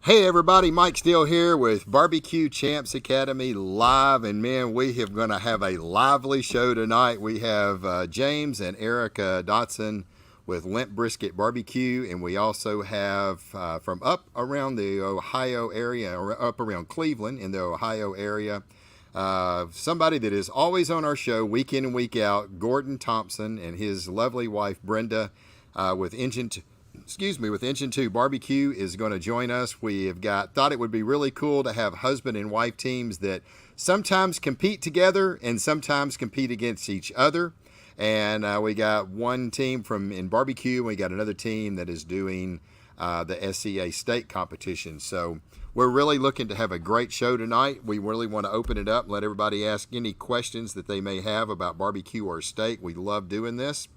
Hey everybody, Mike Steele here with BBQ Champs Academy live, and man, we have going to have a lively show tonight. We have James and Arica Dodson with Limp Brisket Barbecue, and we also have from up around the Ohio area, or up around Cleveland in the Ohio area, somebody that is always on our show week in and week out, Gordon Thompson and his lovely wife Brenda with Engine 2 Barbecue is going to join us. We have thought it would be really cool to have husband and wife teams that sometimes compete together and sometimes compete against each other. And we got one team in barbecue, and we got another team that is doing the SCA Steak competition. So we're really looking to have a great show tonight. We really want to open it up and let everybody ask any questions that they may have about barbecue or steak. We love doing this.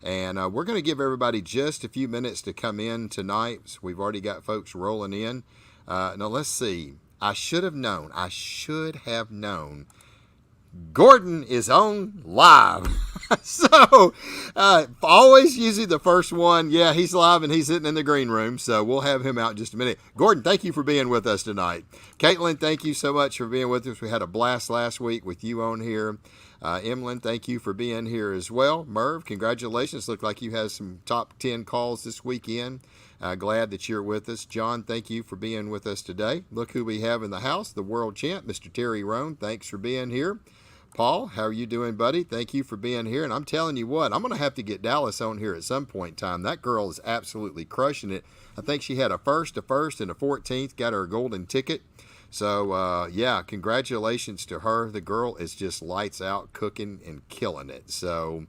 And we're going to give everybody just a few minutes to come in tonight. So we've already got folks rolling in. Now, let's see. I should have known. Gordon is on live. So, always usually the first one. Yeah, he's live and he's sitting in the green room. So, we'll have him out in just a minute. Gordon, thank you for being with us tonight. Caitlin, thank you so much for being with us. We had a blast last week with you on here. Emlyn, thank you for being here as well. Merv, congratulations. Look like you had some top 10 calls this weekend. Glad that you're with us. John, thank you for being with us today. Look who we have in the house, the world champ, Mr. Terry Roan. Thanks for being here. Paul, how are you doing, buddy? Thank you for being here. And I'm telling you what, I'm going to have to get Dallas on here at some point in time. That girl is absolutely crushing it. I think she had a first, and a 14th, got her golden ticket. So, yeah, congratulations to her. The girl is just lights out, cooking and killing it. So,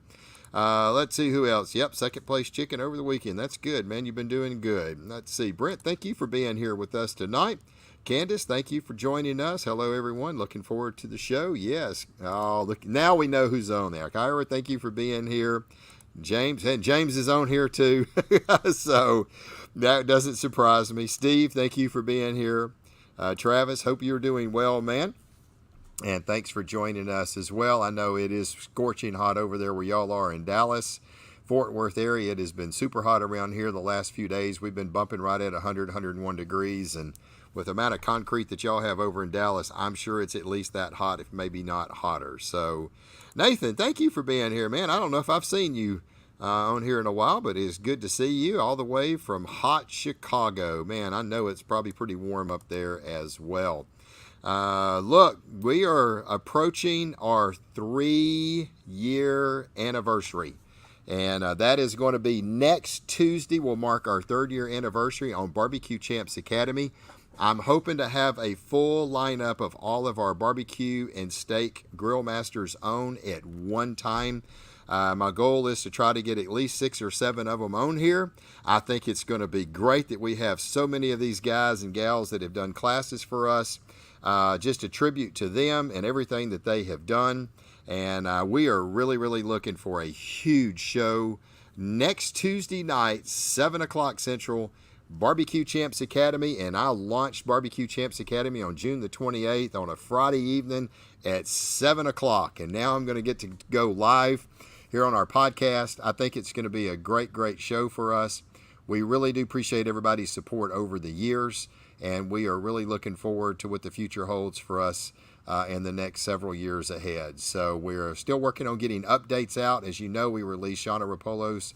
let's see who else. Yep, second place chicken over the weekend. That's good, man. You've been doing good. Let's see. Brent, thank you for being here with us tonight. Candace, thank you for joining us. Hello, everyone. Looking forward to the show. Yes. Oh, look, now we know who's on there. Kyra, thank you for being here. James is on here too. So, that doesn't surprise me. Steve, thank you for being here. Travis, hope you're doing well, man. And thanks for joining us as well. I know it is scorching hot over there where y'all are in Dallas. Fort Worth area, it has been super hot around here the last few days. We've been bumping right at 100, 101 degrees. And with the amount of concrete that y'all have over in Dallas, I'm sure it's at least that hot, if maybe not hotter. So, Nathan, thank you for being here, man. I don't know if I've seen you on here in a while, but it's good to see you all the way from hot Chicago. Man, I know it's probably pretty warm up there as well. Look, we are approaching our 3-year anniversary, and that is going to be next Tuesday. We'll mark our 3rd-year anniversary on BBQ Champs Academy. I'm hoping to have a full lineup of all of our barbecue and steak grill masters on at one time. My goal is to try to get at least 6 or 7 of them on here. I think it's going to be great that we have so many of these guys and gals that have done classes for us. Just a tribute to them and everything that they have done. And we are really, really looking for a huge show next Tuesday night, 7 o'clock Central, BBQ Champs Academy. And I launched BBQ Champs Academy on June the 28th on a Friday evening at 7 o'clock. And now I'm going to get to go live here on our podcast. I think it's going to be a great, great show for us. We really do appreciate everybody's support over the years, and we are really looking forward to what the future holds for us in the next several years ahead. So we're still working on getting updates out. As you know, we released Shauna Rapolo's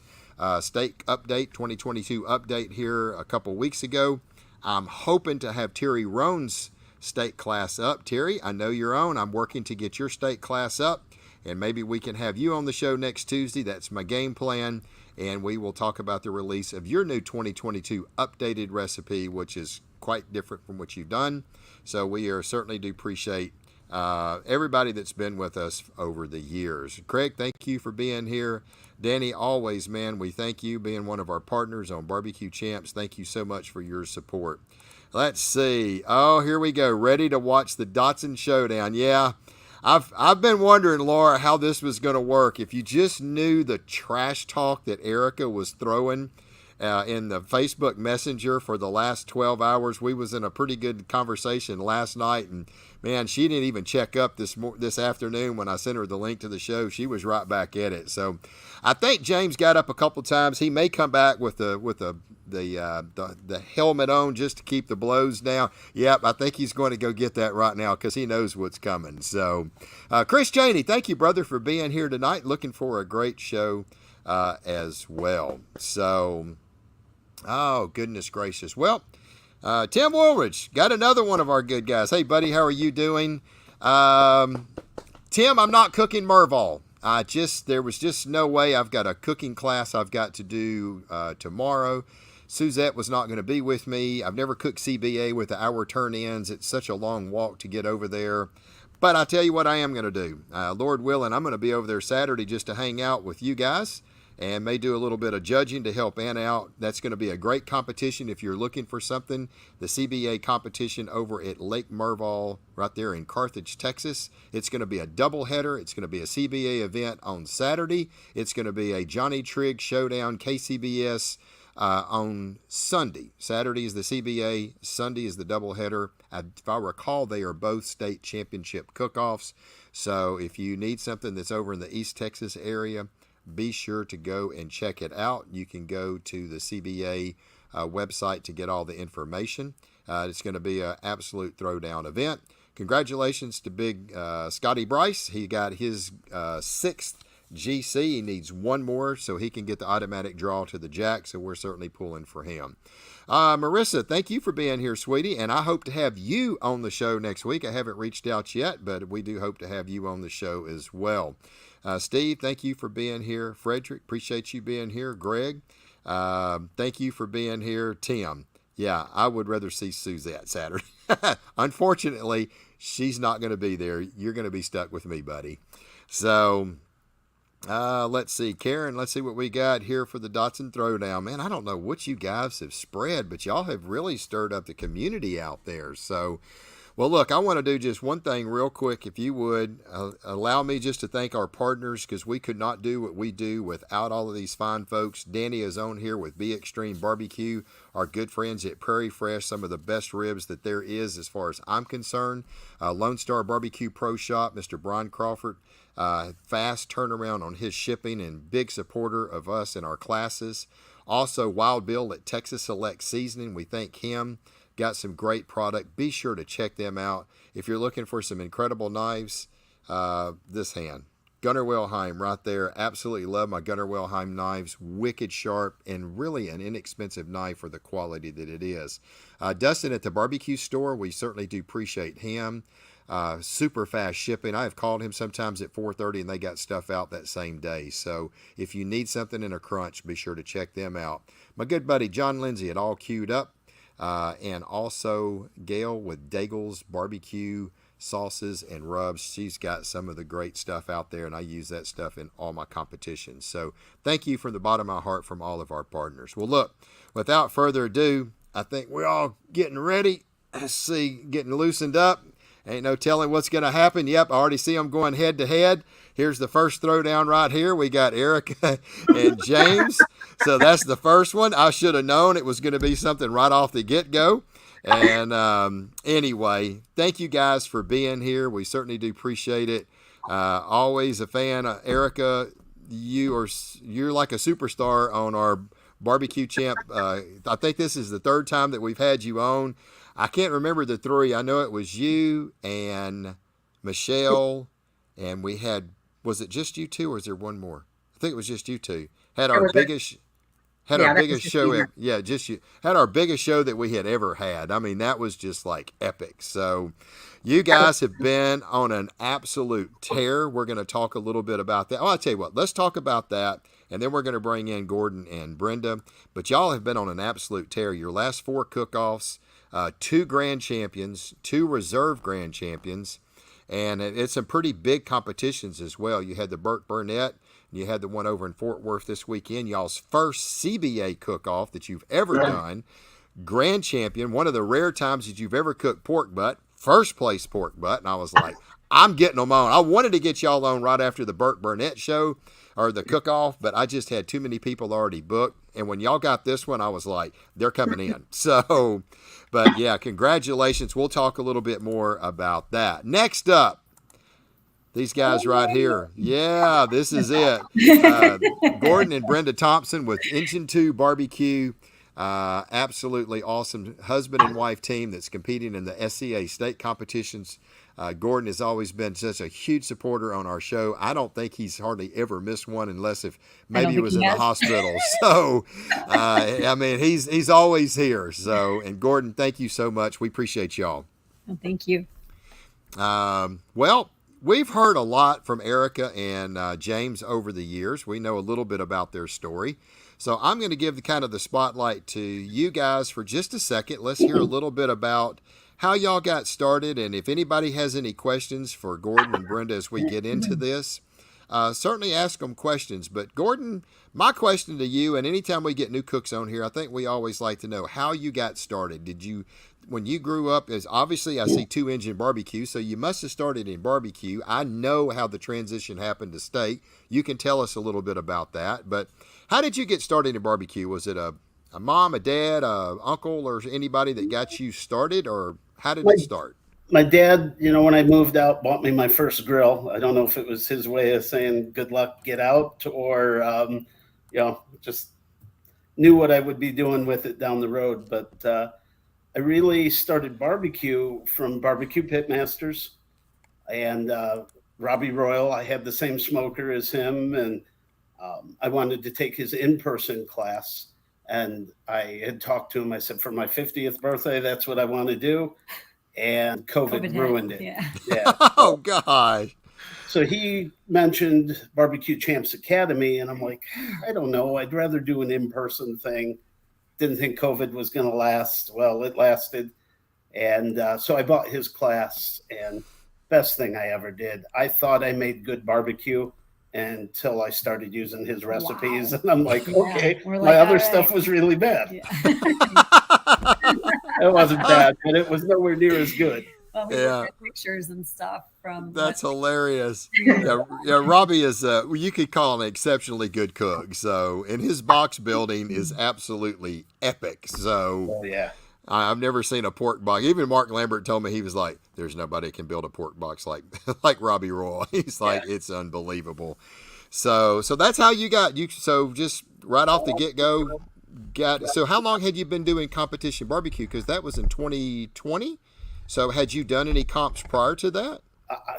Steak Update, 2022 update here a couple weeks ago. I'm hoping to have Terry Roan's steak class up. Terry, I know you're on. I'm working to get your steak class up. And maybe we can have you on the show next Tuesday. That's my game plan. And we will talk about the release of your new 2022 updated recipe, which is quite different from what you've done. So we certainly do appreciate everybody that's been with us over the years. Craig, thank you for being here. Danny, always, man, we thank you being one of our partners on BBQ Champs. Thank you so much for your support. Let's see. Oh, here we go. Ready to watch the Dodson Showdown. Yeah. I've been wondering, Laura, how this was going to work. If you just knew the trash talk that Arica was throwing in the Facebook Messenger for the last 12 hours. We was in a pretty good conversation last night, and man, she didn't even check up this afternoon when I sent her the link to the show. She was right back at it. So I think James got up a couple times. He may come back with the helmet on just to keep the blows down. Yep, I think he's going to go get that right now because he knows what's coming. So, Chris Chaney, thank you, brother, for being here tonight. Looking for a great show as well. So, oh, goodness gracious. Well, Tim Woolridge, got another one of our good guys. Hey, buddy, how are you doing? Tim, I'm not cooking Merval. There was just no way. I've got a cooking class I've got to do tomorrow. Suzette was not going to be with me. I've never cooked CBA with the hour turn-ins. It's such a long walk to get over there. But I tell you what I am going to do. Lord willing, I'm going to be over there Saturday just to hang out with you guys and may do a little bit of judging to help Ann out. That's going to be a great competition if you're looking for something. The CBA competition over at Lake Merval right there in Carthage, Texas. It's going to be a doubleheader. It's going to be a CBA event on Saturday. It's going to be a Johnny Trigg Showdown KCBS on Sunday. Saturday is the CBA, Sunday is the doubleheader. If I recall, they are both state championship cook-offs. So if you need something that's over in the East Texas area, be sure to go and check it out. You can go to the CBA website to get all the information. It's going to be an absolute throwdown event. Congratulations to big Scotty Bryce. He got his sixth GC. He needs one more so he can get the automatic draw to the jack, so we're certainly pulling for him. Marissa, thank you for being here, sweetie, and I hope to have you on the show next week. I haven't reached out yet, but we do hope to have you on the show as well. Steve, thank you for being here. Frederick, appreciate you being here. Greg, thank you for being here. Tim, yeah, I would rather see Suzette Saturday. Unfortunately, she's not going to be there. You're going to be stuck with me, buddy. So, let's see. Karen, let's see what we got here for the Dodson Throwdown. Man, I don't know what you guys have spread, but y'all have really stirred up the community out there. So, well, look, I want to do just one thing real quick, if you would. Allow me just to thank our partners, because we could not do what we do without all of these fine folks. Danny is on here with Be Extreme Barbecue, our good friends at Prairie Fresh, some of the best ribs that there is as far as I'm concerned. Lone Star Barbecue Pro Shop, Mr. Brian Crawford, fast turnaround on his shipping and big supporter of us in our classes. Also, Wild Bill at Texas Select Seasoning, we thank him. Got some great product. Be sure to check them out. If you're looking for some incredible knives, this hand, Gunnar Wellheim right there. Absolutely love my Gunnar Wellheim knives. Wicked sharp and really an inexpensive knife for the quality that it is. Dustin at the barbecue store, we certainly do appreciate him. Super fast shipping. I have called him sometimes at 4:30 and they got stuff out that same day. So if you need something in a crunch, be sure to check them out. My good buddy John Lindsay at All Queued Up. And also Gail with Daigle's Barbecue Sauces and Rubs. She's got some of the great stuff out there, and I use that stuff in all my competitions. So thank you from the bottom of my heart from all of our partners. Well, look, without further ado, I think we're all getting ready. Let's see, getting loosened up. Ain't no telling what's going to happen. Yep, I already see them going head to head. Here's the first throwdown right here. We got Arica and James. So that's the first one. I should have known it was going to be something right off the get-go. And anyway, thank you guys for being here. We certainly do appreciate it. Always a fan. Arica, you're like a superstar on our Barbecue Champ. I think this is the third time that we've had you on. I can't remember the three. I know it was you and Michelle, and we had, was it just you two or is there one more? I think it was just you two. Had our biggest show. Yeah, just you. Had our biggest show that we had ever had. I mean, that was just like epic. So you guys have been on an absolute tear. We're going to talk a little bit about that. Oh, I'll tell you what, let's talk about that. And then we're going to bring in Gordon and Brenda. But y'all have been on an absolute tear. Your last 4 cook-offs, 2 grand champions, 2 reserve grand champions, and it's some pretty big competitions as well. You had the Burke Burnett, and you had the one over in Fort Worth this weekend. Y'all's first CBA cook-off that you've ever done. Grand champion, one of the rare times that you've ever cooked pork butt, first place pork butt, and I was like, I'm getting them on. I wanted to get y'all on right after the Burke Burnett show, or the cook-off, but I just had too many people already booked. And when y'all got this one, I was like, they're coming in. So, but yeah, congratulations. We'll talk a little bit more about that. Next up, these guys right here. Yeah, this is it. Gordon and Brenda Thompson with Engine 2 Barbecue. Absolutely awesome husband and wife team that's competing in the SCA Steak competitions. Gordon has always been such a huge supporter on our show. I don't think he's hardly ever missed one unless if maybe he was in the hospital. So, I mean, he's always here. So, and Gordon, thank you so much. We appreciate y'all. Well, thank you. Well, we've heard a lot from Arica and James over the years. We know a little bit about their story. So I'm going to give the spotlight to you guys for just a second. Let's hear a little bit about how y'all got started, and if anybody has any questions for Gordon and Brenda as we get into this, certainly ask them questions. But Gordon, my question to you, and anytime we get new cooks on here, I think we always like to know how you got started. Did you, when you grew up, as obviously I see 2-engine barbecue, so you must have started in barbecue. I know how the transition happened to steak. You can tell us a little bit about that. But how did you get started in barbecue? Was it a mom, a dad, a uncle, or anybody that got you started, or how did it start? My dad, when I moved out, bought me my first grill. I don't know if it was his way of saying good luck, get out, or, just knew what I would be doing with it down the road. But I really started barbecue from Barbecue Pitmasters and Robbie Royal. I had the same smoker as him, and I wanted to take his in-person class. And I had talked to him. I said, for my 50th birthday, that's what I want to do. And COVID ruined it. Yeah. Oh, God. So he mentioned Barbecue Champs Academy. And I'm like, I don't know. I'd rather do an in-person thing. Didn't think COVID was going to last. Well, it lasted. And so I bought his class. And best thing I ever did. I thought I made good barbecue until I started using his recipes. Wow. And I'm like, okay, my other stuff was really bad. Yeah. It wasn't bad, but it was nowhere near as good. Well, we looked at pictures and stuff from. That's hilarious. Yeah, Robbie is, you could call an exceptionally good cook. So, and his box building is absolutely epic. So, I've never seen a pork box. Even Mark Lambert told me, he was like, there's nobody that can build a pork box like Robbie Roy. He's like, it's unbelievable. So that's how you got you. So just right off the get go, so how long had you been doing competition barbecue? Because that was in 2020. So had you done any comps prior to that?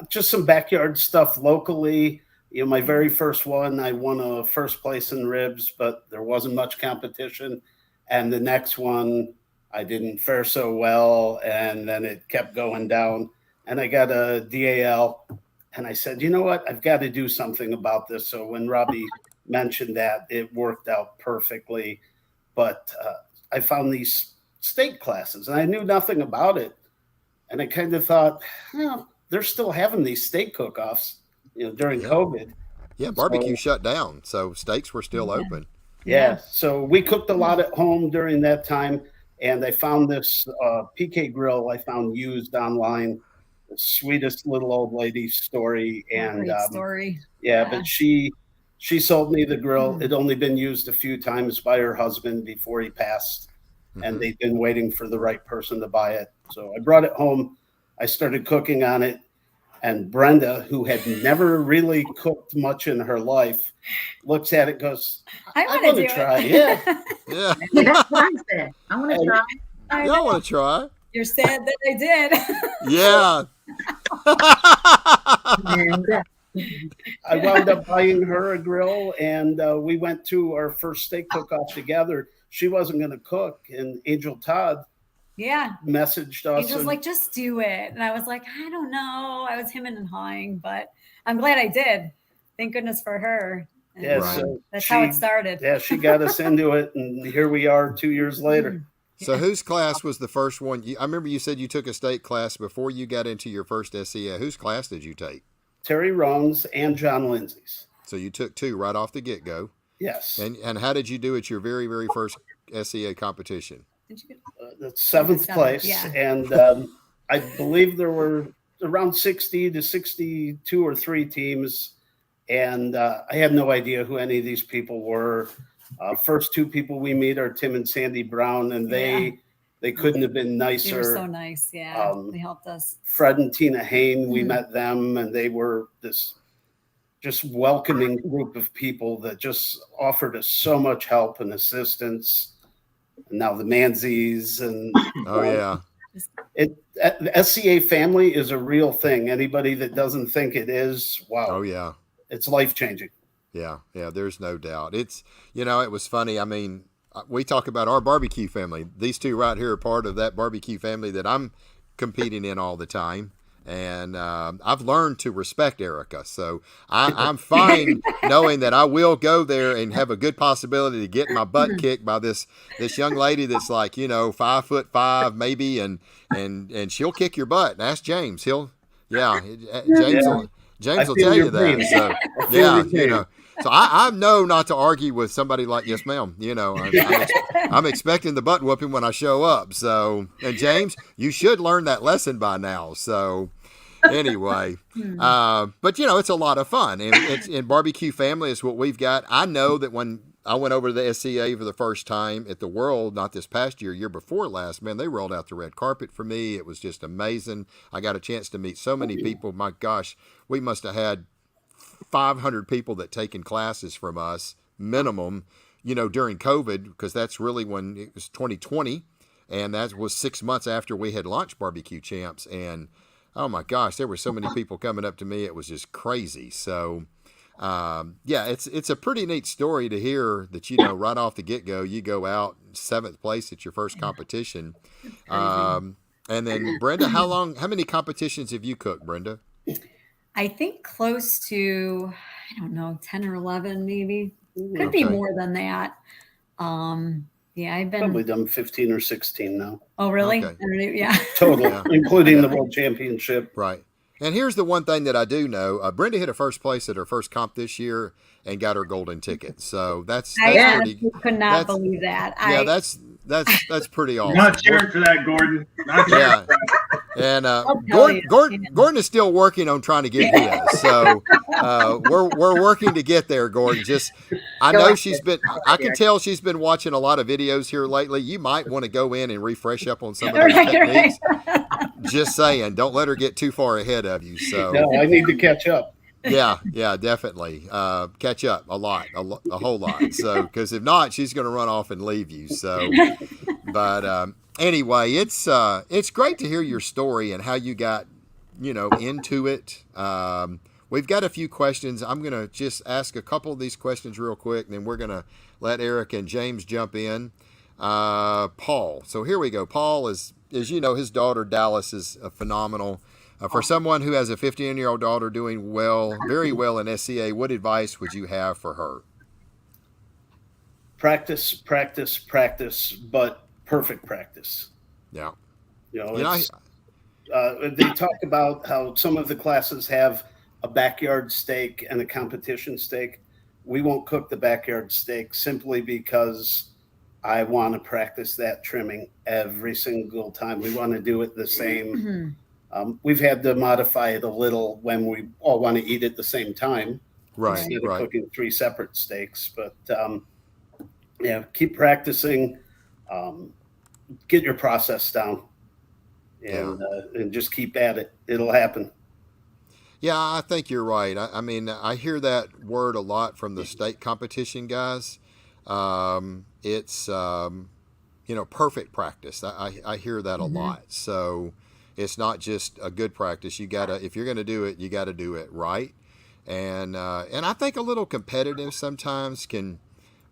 Just some backyard stuff locally. My very first one, I won a first place in ribs, but there wasn't much competition. And the next one, I didn't fare so well, and then it kept going down. And I got a DAL, and I said, you know what? I've got to do something about this. So when Robbie mentioned that, it worked out perfectly. But I found these steak classes, and I knew nothing about it. And I kind of thought, they're still having these steak cook-offs, during COVID. Yeah, barbecue shut down, so steaks were still open. Yeah, so we cooked a lot at home during that time. And I found this PK grill I found used online. The sweetest little old lady story. And great story. Yeah, but she sold me the grill. It'd only been used a few times by her husband before he passed. Mm-hmm. And they'd been waiting for the right person to buy it. So I brought it home. I started cooking on it. And Brenda, who had never really cooked much in her life, looks at it, goes, I want to try. Yeah. Yeah. That's what I said. I want to try. I want to try. You're sad that I did. Yeah. I wound up buying her a grill, and we went to our first steak cook-off together. She wasn't going to cook, and Angel Todd messaged us. He was like, just do it. And I was like, I don't know. I was hemming and hawing, but I'm glad I did. Thank goodness for her. And yeah, so that's how it started. Yeah, she got us into it, and here we are 2 years later. So whose class was the first one? I remember you said you took a steak class before you got into your first SCA. Whose class did you take? Terry Rohn's and John Lindsay's. So you took two right off the get-go. Yes. And how did you do at your very, very first SCA competition? The seventh place. Yeah. And I believe there were around 60 to 62 or 3 teams. And I had no idea who any of these people were. First two people we meet are Tim and Sandy Brown, and they couldn't have been nicer. They were so nice. Yeah, they helped us. Fred and Tina Hain, we met them, and they were this just welcoming group of people that just offered us so much help and assistance. And now the Manzies and SCA family is a real thing. Anybody that doesn't think it is, wow. Oh yeah, it's life changing. Yeah, there's no doubt. It's, it was funny. I mean, we talk about our barbecue family. These two right here are part of that barbecue family that I'm competing in all the time. And I've learned to respect Arica. So I'm fine knowing that I will go there and have a good possibility to get my butt kicked by this young lady that's like, 5'5" maybe, and she'll kick your butt. And ask James. James will tell you that. So So I know not to argue with somebody like, yes, ma'am. I'm expecting the butt whooping when I show up. So, and James, you should learn that lesson by now. So anyway, but it's a lot of fun, and it's in barbecue family is what we've got. I know that when I went over to the SCA for the first time at the World, not this past year before last, man, they rolled out the red carpet for me. It was just amazing. I got a chance to meet so many people. My gosh, we must have had 500 people that taken classes from us minimum, during COVID, because that's really when it was 2020. And that was 6 months after we had launched Barbecue Champs. And oh my gosh, there were so many people coming up to me. It was just crazy. So, it's a pretty neat story to hear that, right off the get go, you go out 7th place at your first competition. And then Brenda, how many competitions have you cooked, Brenda? I think close to, 10 or 11, maybe. Could be more than that. I've been probably done 15 or 16 now. Oh, really? Okay. Yeah. Total, including the World Championship. Right. And here's the one thing that I do know. Brenda hit a first place at her first comp this year and got her golden ticket. So that's I could not believe that. That's pretty awesome. Not cheering for that, Gordon. Not cheering for that. And Gordon is still working on trying to get his. So we're working to get there, Gordon. I can tell she's been watching a lot of videos here lately. You might want to go in and refresh up on some of those techniques. Just saying, don't let her get too far ahead of you. So no, I need to catch up. Yeah, definitely. Catch up a whole lot. So, because if not, she's going to run off and leave you. So, but anyway, it's great to hear your story and how you got, into it. We've got a few questions. I'm going to just ask a couple of these questions real quick, and then we're going to let Arica and James jump in. Paul. So here we go. Paul is, as you know, his daughter Dallas is a phenomenal. For someone who has a 15-year-old daughter doing very well in SCA, what advice would you have for her? Practice, but perfect practice. Yeah. They talk about how some of the classes have a backyard steak and a competition steak. We won't cook the backyard steak simply because I want to practice that trimming every single time. We want to do it the same. Mm-hmm. We've had to modify it a little when we all want to eat at the same time, right? Instead of cooking 3 separate steaks. But keep practicing, get your process down, and just keep at it. It'll happen. Yeah, I think you're right. I mean, I hear that word a lot from the state competition guys. It's perfect practice. I hear that a lot. So. It's not just a good practice. If you're going to do it, you got to do it right. And I think a little competitive sometimes can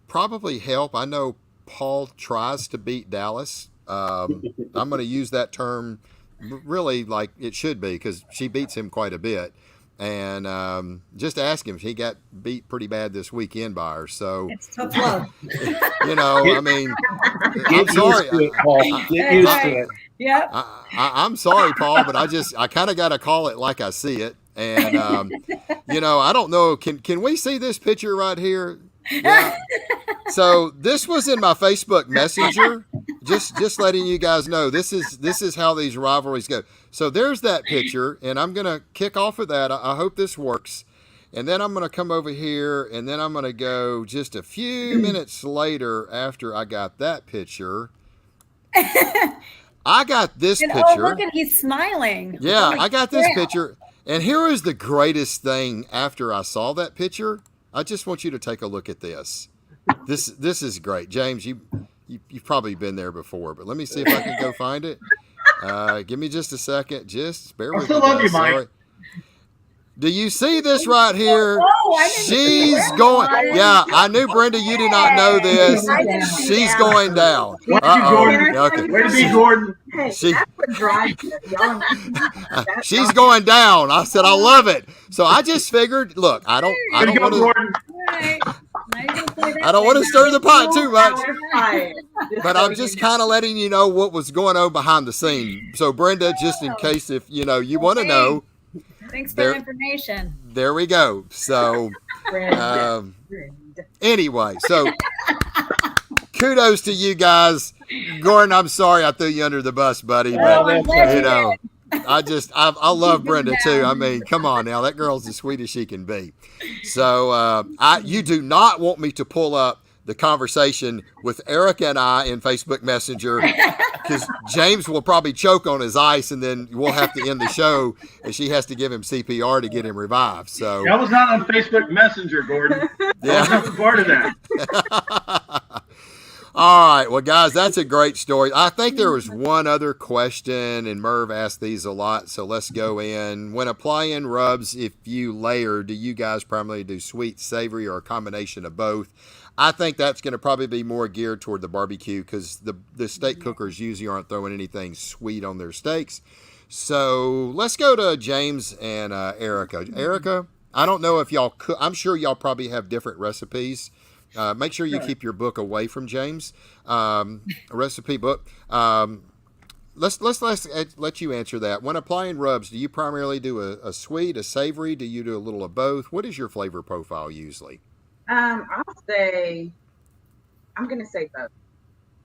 probably help. I know Paul tries to beat Dallas. I'm going to use that term really like it should be because she beats him quite a bit. And just ask him. He got beat pretty bad this weekend by her. So it's tough love. I mean, I'm sorry. Get used to it. Yeah. I'm sorry, Paul, but I kind of got to call it like I see it. And I don't know. Can we see this picture right here? Yeah. So this was in my Facebook Messenger. Just letting you guys know this is how these rivalries go. So there's that picture, and I'm gonna kick off of that. I hope this works. And then I'm going to come over here, and then I'm going to go just a few minutes later after I got that picture. I got this And, picture. Oh, look at he's smiling. Yeah, Holy I got this crap. picture. And here is the greatest thing after I saw that picture. I just want you to take a look at this. This is great. James, you've probably been there before, but let me see if I can go find it. Give me just a second. Just bear with me. I still love guys. you, Mike. Sorry. Do you see this right here? Oh, I didn't see She's that. going. Yeah, I knew, Brenda, you did not know this. I didn't see She's that. going down. Watch you, Gordon. Okay. Way to be, Gordon. Hey, She- that's what drives me. Y'all- that's She's y'all- going down. I said, I love it. So I just figured, look, I Way don't to go, want to. Gordon. Right. Now you're gonna play that I don't want to thing stir the pot too much, Now we're fired. but I'm just kind of letting you know what was going on behind the scene. So Brenda, just in case if you want to know, now. Thanks for There- the information. there we go. So Brenda. anyway, so kudos to you guys. Gordon, I'm sorry I threw you under the bus, buddy, Oh, but I'm glad you know, I love Brenda too. I mean, come on now, that girl's as sweet as she can be. So you do not want me to pull up the conversation with Arica and I in Facebook Messenger, because James will probably choke on his ice, and then we'll have to end the show, and she has to give him CPR to get him revived. So That was not on Facebook Messenger, Gordon. I was yeah. not a part of that. All right. Well, guys, that's a great story. I think there was one other question, and Merv asked these a lot, so let's go in. When applying rubs, if you layer, do you guys primarily do sweet, savory, or a combination of both? I think that's going to probably be more geared toward the barbecue, because the steak cookers usually aren't throwing anything sweet on their steaks. So let's go to James and Arica. Arica, I don't know if y'all cook. I'm sure y'all probably have different recipes. Make sure you keep your book away from James. A recipe book. Let's let you answer that. When applying rubs, do you primarily do a sweet, a savory? Do you do a little of both? What is your flavor profile usually? I'll say, I'm going to say both.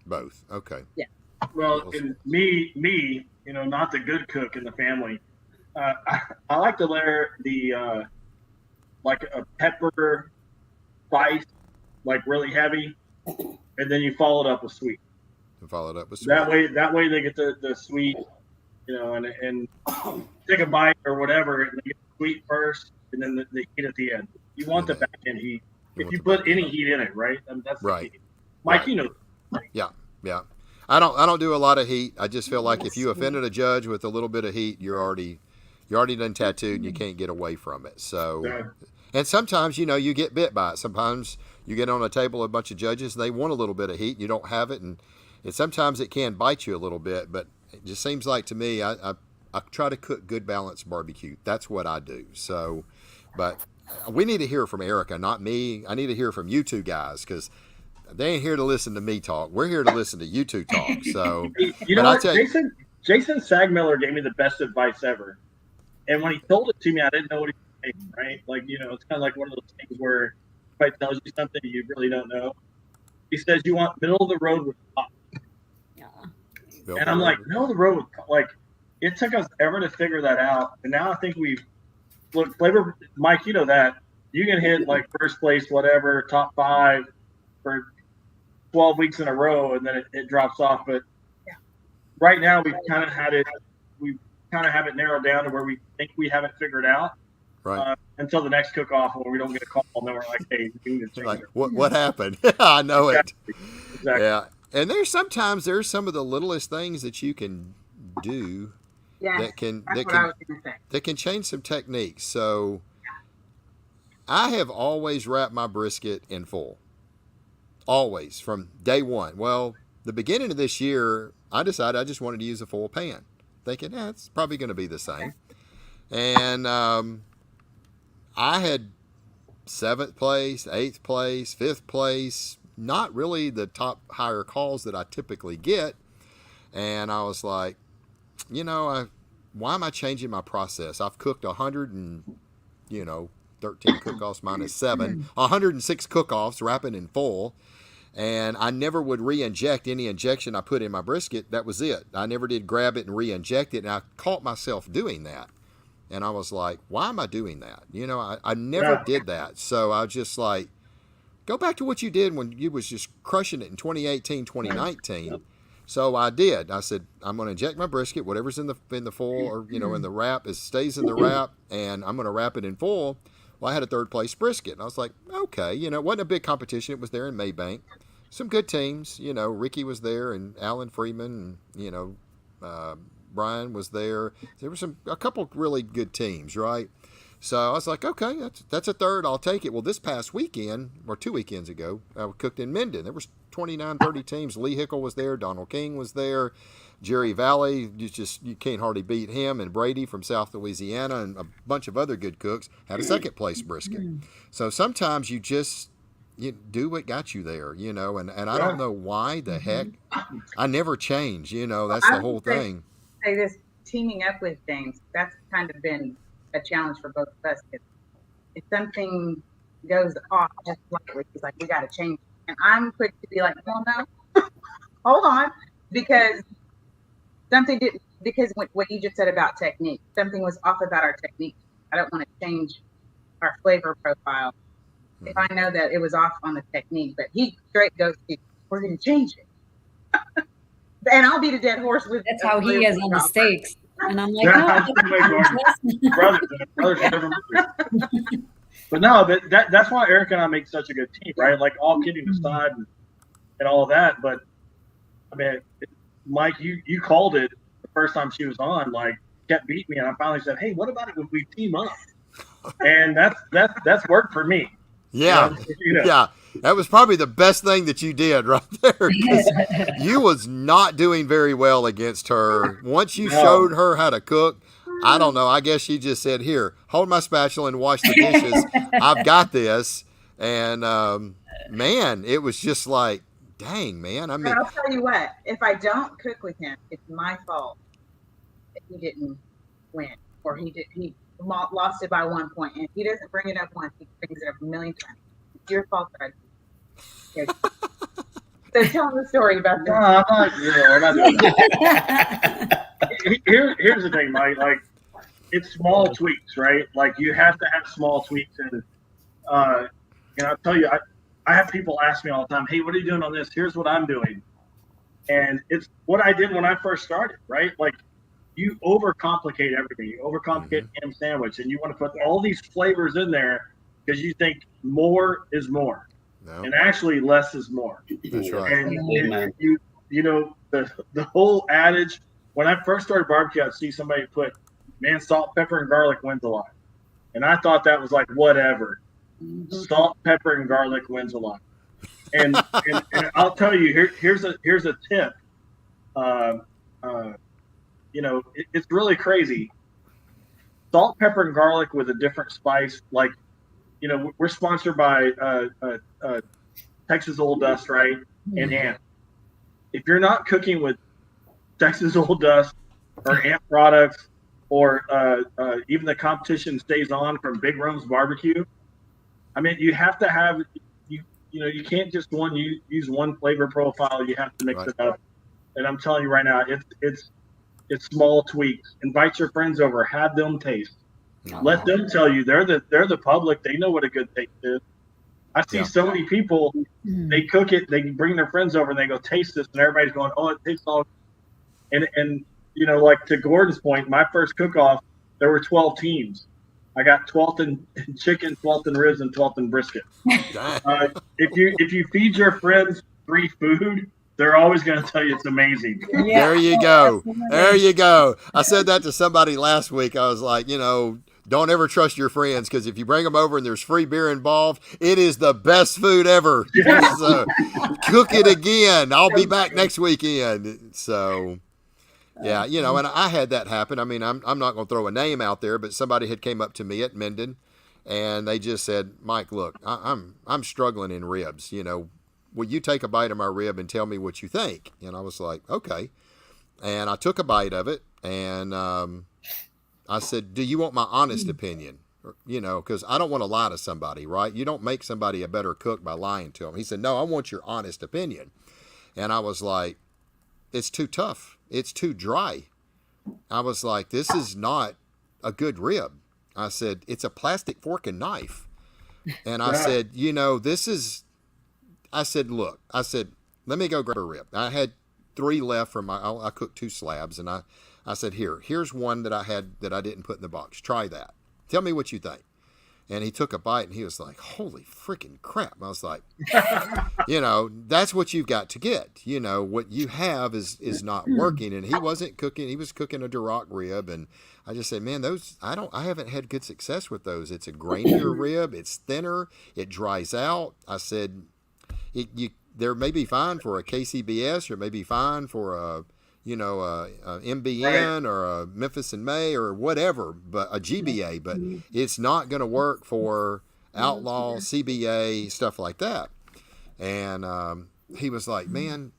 Both. Okay. Well, and me, not the good cook in the family. I like to layer the like a pepper spice, like really heavy, and then you follow it up with sweet. And follow it up with sweet. That way they get the sweet, and take a bite or whatever, and they get the sweet first, and then the heat at the end. You want the back end heat. If you put any heat in it, right? I mean, that's Right. the key. Mike, Right. you know. Yeah. I don't do a lot of heat. I just feel like if you offended a judge with a little bit of heat, you're already done tattooed, and you can't get away from it. So, Yeah. and sometimes you get bit by it. Sometimes you get on a table with a bunch of judges, and they want a little bit of heat, and you don't have it, and sometimes it can bite you a little bit. But it just seems like to me, I try to cook good balanced barbecue. That's what I do. So, but we need to hear from Arica, not me. I need to hear from you two guys, because they ain't here to listen to me talk. We're here to listen to you two talk. So, You know But I'll what? tell you- Jason Sagmiller gave me the best advice ever. And when he told it to me, I didn't know what he was saying, right? Like, it's kind of like one of those things where somebody tells you something you really don't know. He says, you want middle of the road with pop. Yeah. And I'm like, middle of the road with pop. Like, it took us ever to figure that out. And now I think look, flavor, Mike, you know that. You can hit like first place, whatever, top 5 for 12 weeks in a row, and then it drops off. But right now we kind of have it narrowed down to where we think we have it figured out. right. Until the next cook-off where we don't get a call, and then we're like, hey, we need to change Like, it. what happened? I know it. Exactly. Yeah. And there's some of the littlest things that you can do Yes, that can that's what I was going to say. that can change some techniques. So I have always wrapped my brisket in foil. Always, from day one. Well, the beginning of this year, I decided I just wanted to use a foil pan, thinking, it's probably going to be the same. And I had 7th place, 8th place, 5th place, not really the top higher calls that I typically get. And I was like, why am I changing my process? I've cooked 13 cook-offs minus 7, 106 cook-offs wrapping in foil. And I never would re-inject any injection I put in my brisket. That was it. I never did grab it and re-inject it. And I caught myself doing that. And I was like, why am I doing that? You know, I never did that. So I was just like, go back to what you did when you was just crushing it in 2018, 2019. Yep. So I did. I said, I'm going to inject my brisket, whatever's in the foil or, you know, in the wrap, it stays in the wrap, and I'm going to wrap it in foil. Well, I had a third place brisket. And I was like, okay, you know, it wasn't a big competition. It was there in Maybank. Some good teams, you know, Ricky was there and Alan Freeman, and, you know, Brian was there. There were a couple really good teams, right? So I was like, okay, that's a third. I'll take it. Well, this past weekend, or 2 weekends ago, I cooked in Minden. There was 29, 30 teams. Lee Hickle was there. Donald King was there. Jerry Valley, you can't hardly beat him. And Brady from South Louisiana and a bunch of other good cooks had a second place brisket. So sometimes you do what got you there, you know, and I don't know why the heck. I never change, you know, that's the whole thing. Say this, teaming up with things, that's kind of been a challenge for both of us. If something goes off just slightly, it's like, we got to change. And I'm quick to be like, well, no, hold on, because something didn't, because what you just said about technique, something was off about our technique. I don't want to change our flavor profile if I know that it was off on the technique, but he straight goes to, we're going to change it. And I'll beat a dead horse with. That's how he is on the steaks. And I'm like, no. brothers. But no, that's why Arica and I make such a good team, right? Like, all kidding aside and all of that. But I mean, Mike, you called it the first time she was on, like, kept beating me, and I finally said, hey, what about it if we team up? And that's worked for me. Yeah. You know? Yeah. That was probably the best thing that you did right there. You was not doing very well against her. Once you showed her how to cook, I don't know. I guess she just said, here, hold my spatula and wash the dishes. I've got this. And, man, it was just like, dang, man. I mean, but I'll tell you what, if I don't cook with him, it's my fault that he didn't win, or he lost it by 1 point. And if he doesn't bring it up once, he brings it up a million times. It's your fault that I did. So tell me the story about that. No, we're not doing that. Here's the thing, Mike. Like, it's small tweaks, right? Like, you have to have small tweaks. And I'll tell you, I have people ask me all the time, hey, what are you doing on this? Here's what I'm doing. And it's what I did when I first started, right? Like, you overcomplicate everything. You overcomplicate ham sandwich, and you want to put all these flavors in there because you think more is more. No. And actually, less is more. That's right. And you know, the whole adage, when I first started barbecue, I'd see somebody put, man, salt, pepper, and garlic wins a lot. And I thought that was like, whatever. Salt, pepper, and garlic wins a lot. And I'll tell you, here's a tip. You know, it's really crazy. Salt, pepper, and garlic with a different spice, like, you know, we're sponsored by Texas Old Dust, right? And Ant. If you're not cooking with Texas Old Dust or Ant products, or even the competition stays on from Big Rome's Barbecue, I mean, you have to have, you know, you can't just use one flavor profile. You have to mix it up. And I'm telling you right now, it's small tweaks. Invite your friends over, have them taste. Let them tell you. They're the public. They know what a good taste is. I see so many people, they cook it, they bring their friends over and they go, taste this, and everybody's going, oh, it tastes all. And you know, like, to Gordon's point, my first cook-off, there were 12 teams. I got 12th in chicken, 12th in ribs, and 12th in brisket. If you feed your friends free food, they're always going to tell you it's amazing. Yeah. There you go. There you go. I said that to somebody last week. I was like, you know, don't ever trust your friends, because if you bring them over and there's free beer involved, it is the best food ever. Yeah. So cook it again. I'll be back next weekend. So, yeah, you know, and I had that happen. I mean, I'm not going to throw a name out there, but somebody had came up to me at Minden, and they just said, Mike, look, I'm struggling in ribs. You know, will you take a bite of my rib and tell me what you think? And I was like, okay. And I took a bite of it, and I said, do you want my honest opinion? You know, because I don't want to lie to somebody, right? You don't make somebody a better cook by lying to them. He said, no, I want your honest opinion. And I was like, it's too tough. It's too dry. I was like, this is not a good rib? I said, it's a plastic fork and knife. And I said, I said, look, let me go grab a rib. I had 3 left from I cooked 2 slabs, and I said, here's one that I had that I didn't put in the box. Try that. Tell me what you think. And he took a bite, and he was like, holy freaking crap. I was like, that's what you've got to get. What you have is not working. And he wasn't cooking. He was cooking a Duroc rib. And I just said, man, I haven't had good success with those. It's a grainier rib. It's thinner. It dries out. I said, there may be fine for a KCBS, or maybe fine for a MBN or a Memphis and May or whatever, but a GBA, but it's not going to work for Outlaw, CBA, stuff like that. And he was like, man,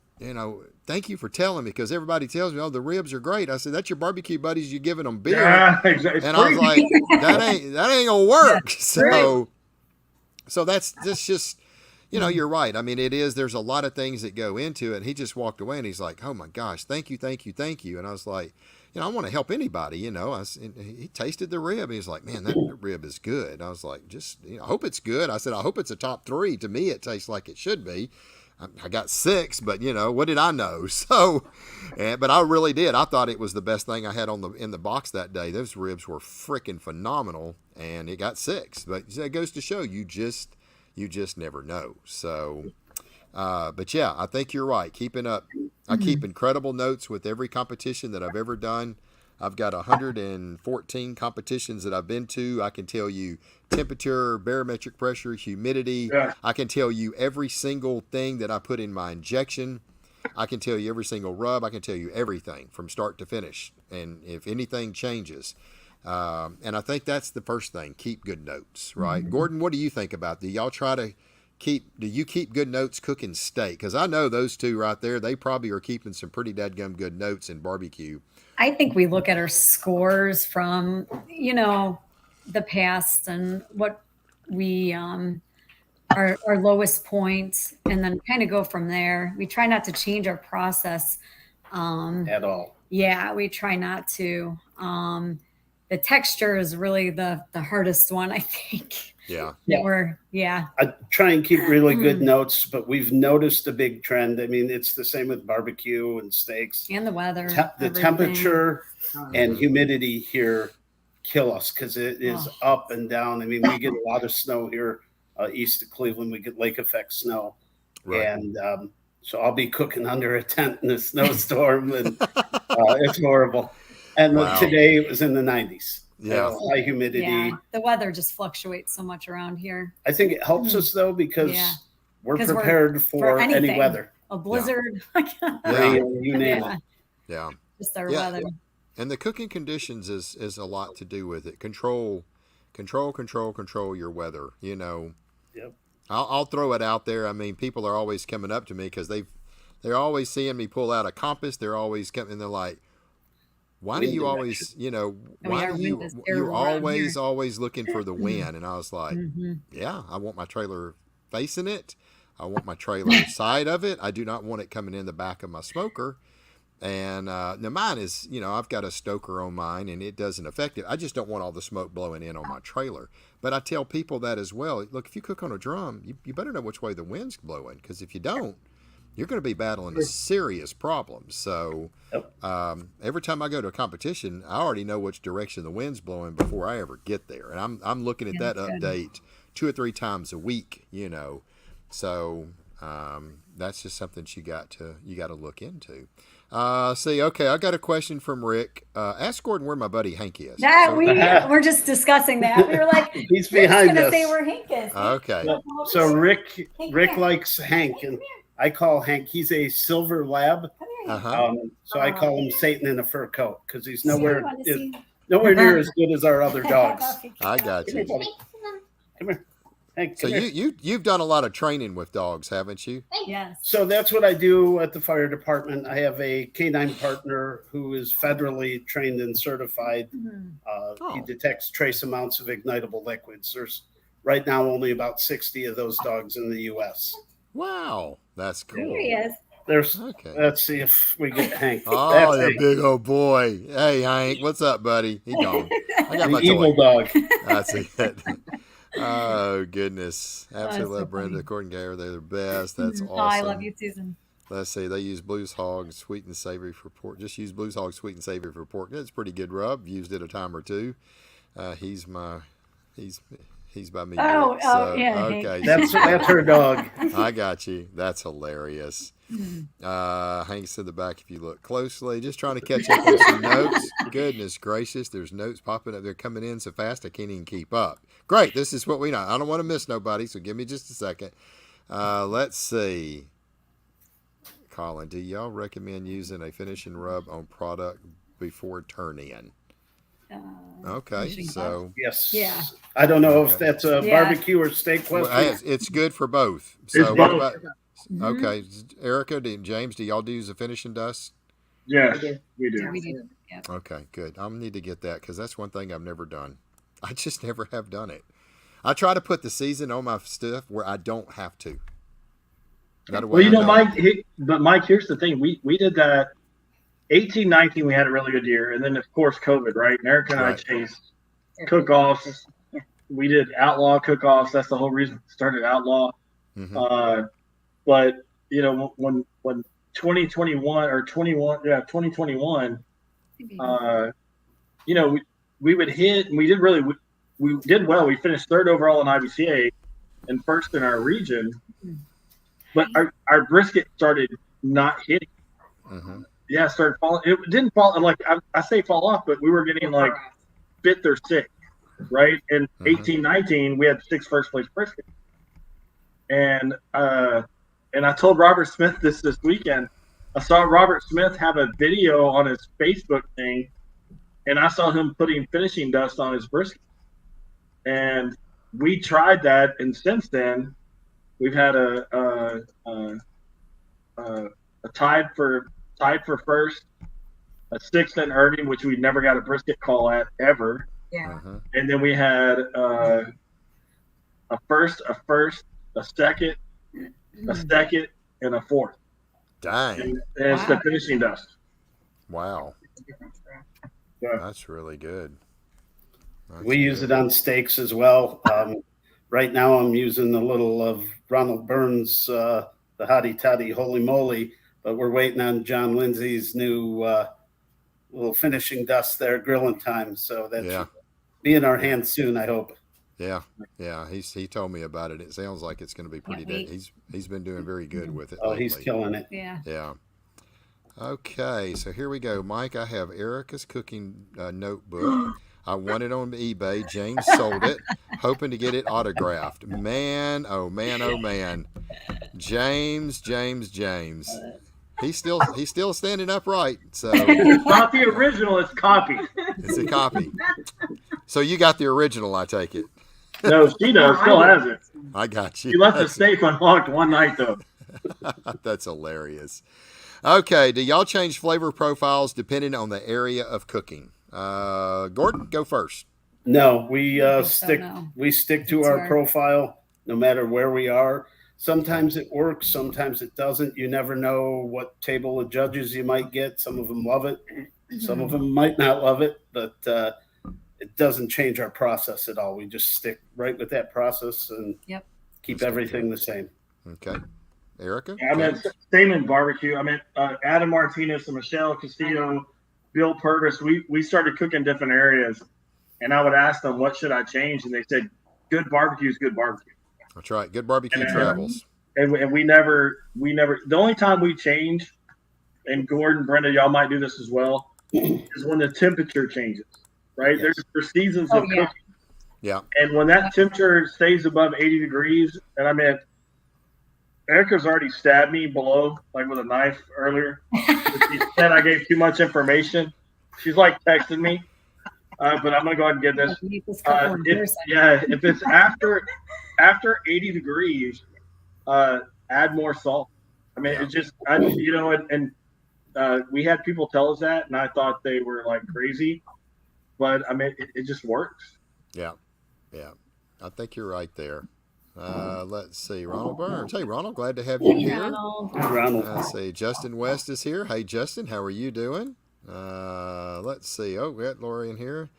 thank you for telling me, because everybody tells me, oh, the ribs are great. I said, that's your barbecue buddies. You giving them beer. Yeah, exactly. And I was like, that ain't going to work. So that's just, you're right. I mean, there's a lot of things that go into it. And he just walked away and he's like, oh my gosh, thank you. And I was like, I want to help anybody, he tasted the rib. He's like, man, that rib is good. I was like, I hope it's good. I said, I hope it's a top 3. To me, it tastes like it should be. I got 6, but what did I know? So, but I really did. I thought it was the best thing I had in the box that day. Those ribs were freaking phenomenal, and it got 6. But it goes to show you just never know. So, but yeah, I think you're right. Keeping up, I keep incredible notes with every competition that I've ever done. I've got 114 competitions that I've been to. I can tell you temperature, barometric pressure, humidity. Yeah. I can tell you every single thing that I put in my injection. I can tell you every single rub. I can tell you everything from start to finish. And if anything changes, and I think that's the first thing, keep good notes, right? Gordon, what do you think about that? Y'all try to do you keep good notes cooking steak? Because I know those two right there, they probably are keeping some pretty dadgum good notes in barbecue. I think we look at our scores from, the past and what we, our lowest points, and then kind of go from there. We try not to change our process. At all. Yeah, we try not to. The texture is really the hardest one, I think. Yeah. I try and keep really good notes, but we've noticed a big trend. I mean, it's the same with barbecue and steaks. And the weather. The temperature and humidity here kill us because it is up and down. I mean, we get a lot of snow here east of Cleveland. We get lake effect snow. Right. And so I'll be cooking under a tent in a snowstorm, and it's horrible. And today it was in the 90s. Yeah. High humidity. Yeah, the weather just fluctuates so much around here. I think it helps us though, because we're prepared for any weather. A blizzard. Rain, you name it. Yeah. Just our weather. And the cooking conditions is a lot to do with it. Control your weather, Yep. I'll throw it out there. I mean, people are always coming up to me because they're always seeing me pull out a compass. They're always coming, and they're like, why do you always, why do you're always looking for the wind? And I was like, yeah, I want my trailer facing it. I want my trailer side of it. I do not want it coming in the back of my smoker. And now mine is, I've got a stoker on mine and it doesn't affect it. I just don't want all the smoke blowing in on my trailer. But I tell people that as well. Look, if you cook on a drum, you better know which way the wind's blowing, because if you don't, you're going to be battling serious problems. So every time I go to a competition, I already know which direction the wind's blowing before I ever get there. And I'm looking at that update 2 or 3 times a week, So that's just something you got to look into. Okay, I got a question from Rick. Ask Gordon where my buddy Hank is. We're just discussing that. We were like, he's behind us. Say where Hank is. Okay. So Rick likes Hank, and I call Hank. He's a silver lab. So I call him Satan in a fur coat, because he's nowhere near as good as our other dogs. I got you. Come here. Hank, so you've done a lot of training with dogs, haven't you? Yes. So that's what I do at the fire department. I have a canine partner who is federally trained and certified. He detects trace amounts of ignitable liquids. There's right now only about 60 of those dogs in the U.S. Wow, that's cool. There he is. There's. Okay. Let's see if we get Hank. Oh, That's the Hank, big old boy. Hey, Hank, what's up, buddy? He gone. I got the my evil toy. dog. That's it. Oh, goodness. that's Absolutely so love Brenda, funny. Gordon Gayer. They're the best. That's Oh, I love awesome. you, Susan. Let's see. They use Blues Hog sweet and savory for pork. Just use Blues Hog sweet and savory for pork. It's a pretty good rub. Used it a time or two. He's by me. Oh, Rick. oh, yeah, Hank. Okay. That's her dog. I got you. That's hilarious. Hank's in the back if you look closely. Just trying to catch up on some notes. Goodness gracious, there's notes popping up. They're coming in so fast I can't even keep up. Great. This is what we know. I don't want to miss nobody, so give me just a second. Let's see. Colin, do y'all recommend using a finishing rub on product before turn in? Okay, finishing so Yes. Yeah. I don't know if that's a Yeah. barbecue or steak question. well, it's good for both. So It's what both. about? Mhm. Okay, Erica, James, do y'all do use a finishing dust? Yes, We do. we do. We do. Yeah. Okay, good. I'm gonna need to get that because that's one thing I've never done. I just never have done it. I try to put the season on my stuff where I don't have to. That way Well, you I know, Mike, Mike, here's the thing. We did that 18, 19, we had a really good year. And then, of course, COVID, right? And Eric and I Right. chased cook-offs. We did outlaw cook-offs. That's the whole reason we started outlaw. Mhm. But, you know, when 2021 or 2021, you know, we would hit, and we did well. We finished third overall in IBCA and first in our region. But our brisket started not hitting. Mhm. Yeah, it started falling. It didn't fall. Like I say fall off, but we were getting like fifth or sixth, right? And 18, 19, we had 6 first place brisket. And I told Robert Smith this weekend. I saw Robert Smith have a video on his Facebook thing, and I saw him putting finishing dust on his brisket. And we tried that, and since then, we've had a tied for first, a 6th in Irving, which we never got a brisket call at ever. Yeah. And then we had a first, a second, and a 4th. Dang. And it's the finishing dust. Wow. Yeah. That's really good. We use it on steaks as well. Right now, I'm using a little of Ronald Burns, the Hottie Toddy Holy Moly, but we're waiting on John Lindsay's new little finishing dust there, grilling time. So that should be in our hands soon, I hope. Yeah. He told me about it. It sounds like it's going to be pretty good. He's been doing very good with it. Oh, lately. he's killing it. Yeah. Okay, so here we go, Mike. I have Erica's cooking notebook. I won it on eBay. James sold it, hoping to get it autographed. Man, oh man, oh man. James. He's still standing upright. So It's not the original, it's copy. it's a copy. So you got the original, I take it. No, she does, still has it. I got you. She left the safe unlocked one night though. That's hilarious. Okay, do y'all change flavor profiles depending on the area of cooking? Gordon, go first. No, we stick no. we stick to It's our hard. profile no matter where we are. Sometimes it works, sometimes it doesn't. You never know what table of judges you might get. Some of them love it, some of them might not love it, but it doesn't change our process at all. We just stick right with that process and keep everything the same. Okay. Erica? Yeah, I mean, same in barbecue. I mean, Adam Martinez and Michelle Castillo, Bill Purvis, we started cooking different areas, and I would ask them, what should I change? And they said, good barbecue is good barbecue. That's right. Good barbecue travels. And we never, the only time we change, and Gordon, Brenda, y'all might do this as well, is when the temperature changes, right? Yes. There's seasons of cooking. Yeah. And when that temperature stays above 80 degrees, and I mean, Erica's already stabbed me below, like with a knife earlier. She said I gave too much information. She's like texting me, but I'm gonna go ahead and get this. If it's after 80 degrees, add more salt. I mean, it's just we had people tell us that, and I thought they were like crazy, but I mean, it just works. Yeah. I think you're right there. Let's see, Ronald Burns. Hey, Ronald, glad to have you here. Ronald. Ronald. Let's see, Justin West is here. Hey, Justin, how are you doing? Let's see. Oh, we got Lori in here.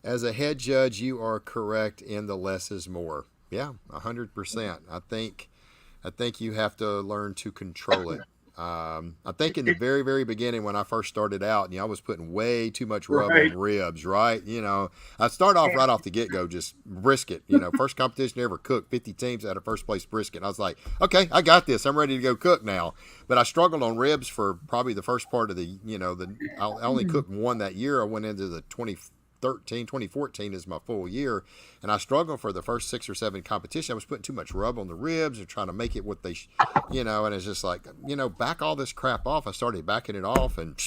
As a head judge, you are correct in the less is more. Yeah, 100%. I think you have to learn to control it. I think in the very, very beginning when I first started out, I was putting way too much rub on ribs, right? I start off right off the get-go, just brisket. First competition I ever cooked, 50 teams out of first place brisket. And I was like, okay, I got this. I'm ready to go cook now. But I struggled on ribs for probably the first part of the, I only cooked one that year. I went into the 2014 is my full year, and I struggled for the first 6 or 7 competitions. I was putting too much rub on the ribs and trying to make it what they, and it's just like, back all this crap off. I started backing it off, and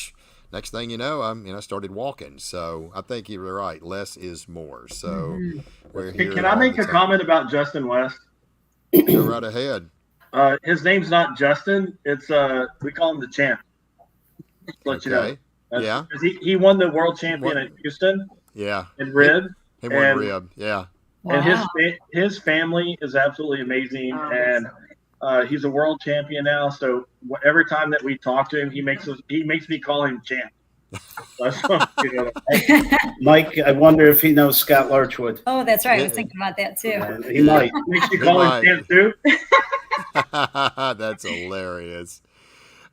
next thing you know, I started walking. So I think you're right. Less is more. So we're here. Can I make a comment about Justin West? Go right ahead. His name's not Justin. It's we call him the champ. Just to let you know. Yeah. He won the world champion at Houston. Yeah. In rib. He won rib. Yeah. And his family is absolutely amazing, and he's a world champion now. So every time that we talk to him, he makes me call him champ. Mike, I wonder if he knows Scott Larchwood. Oh, that's right. I was thinking about that too. He might. Makes you call him champ too. That's hilarious.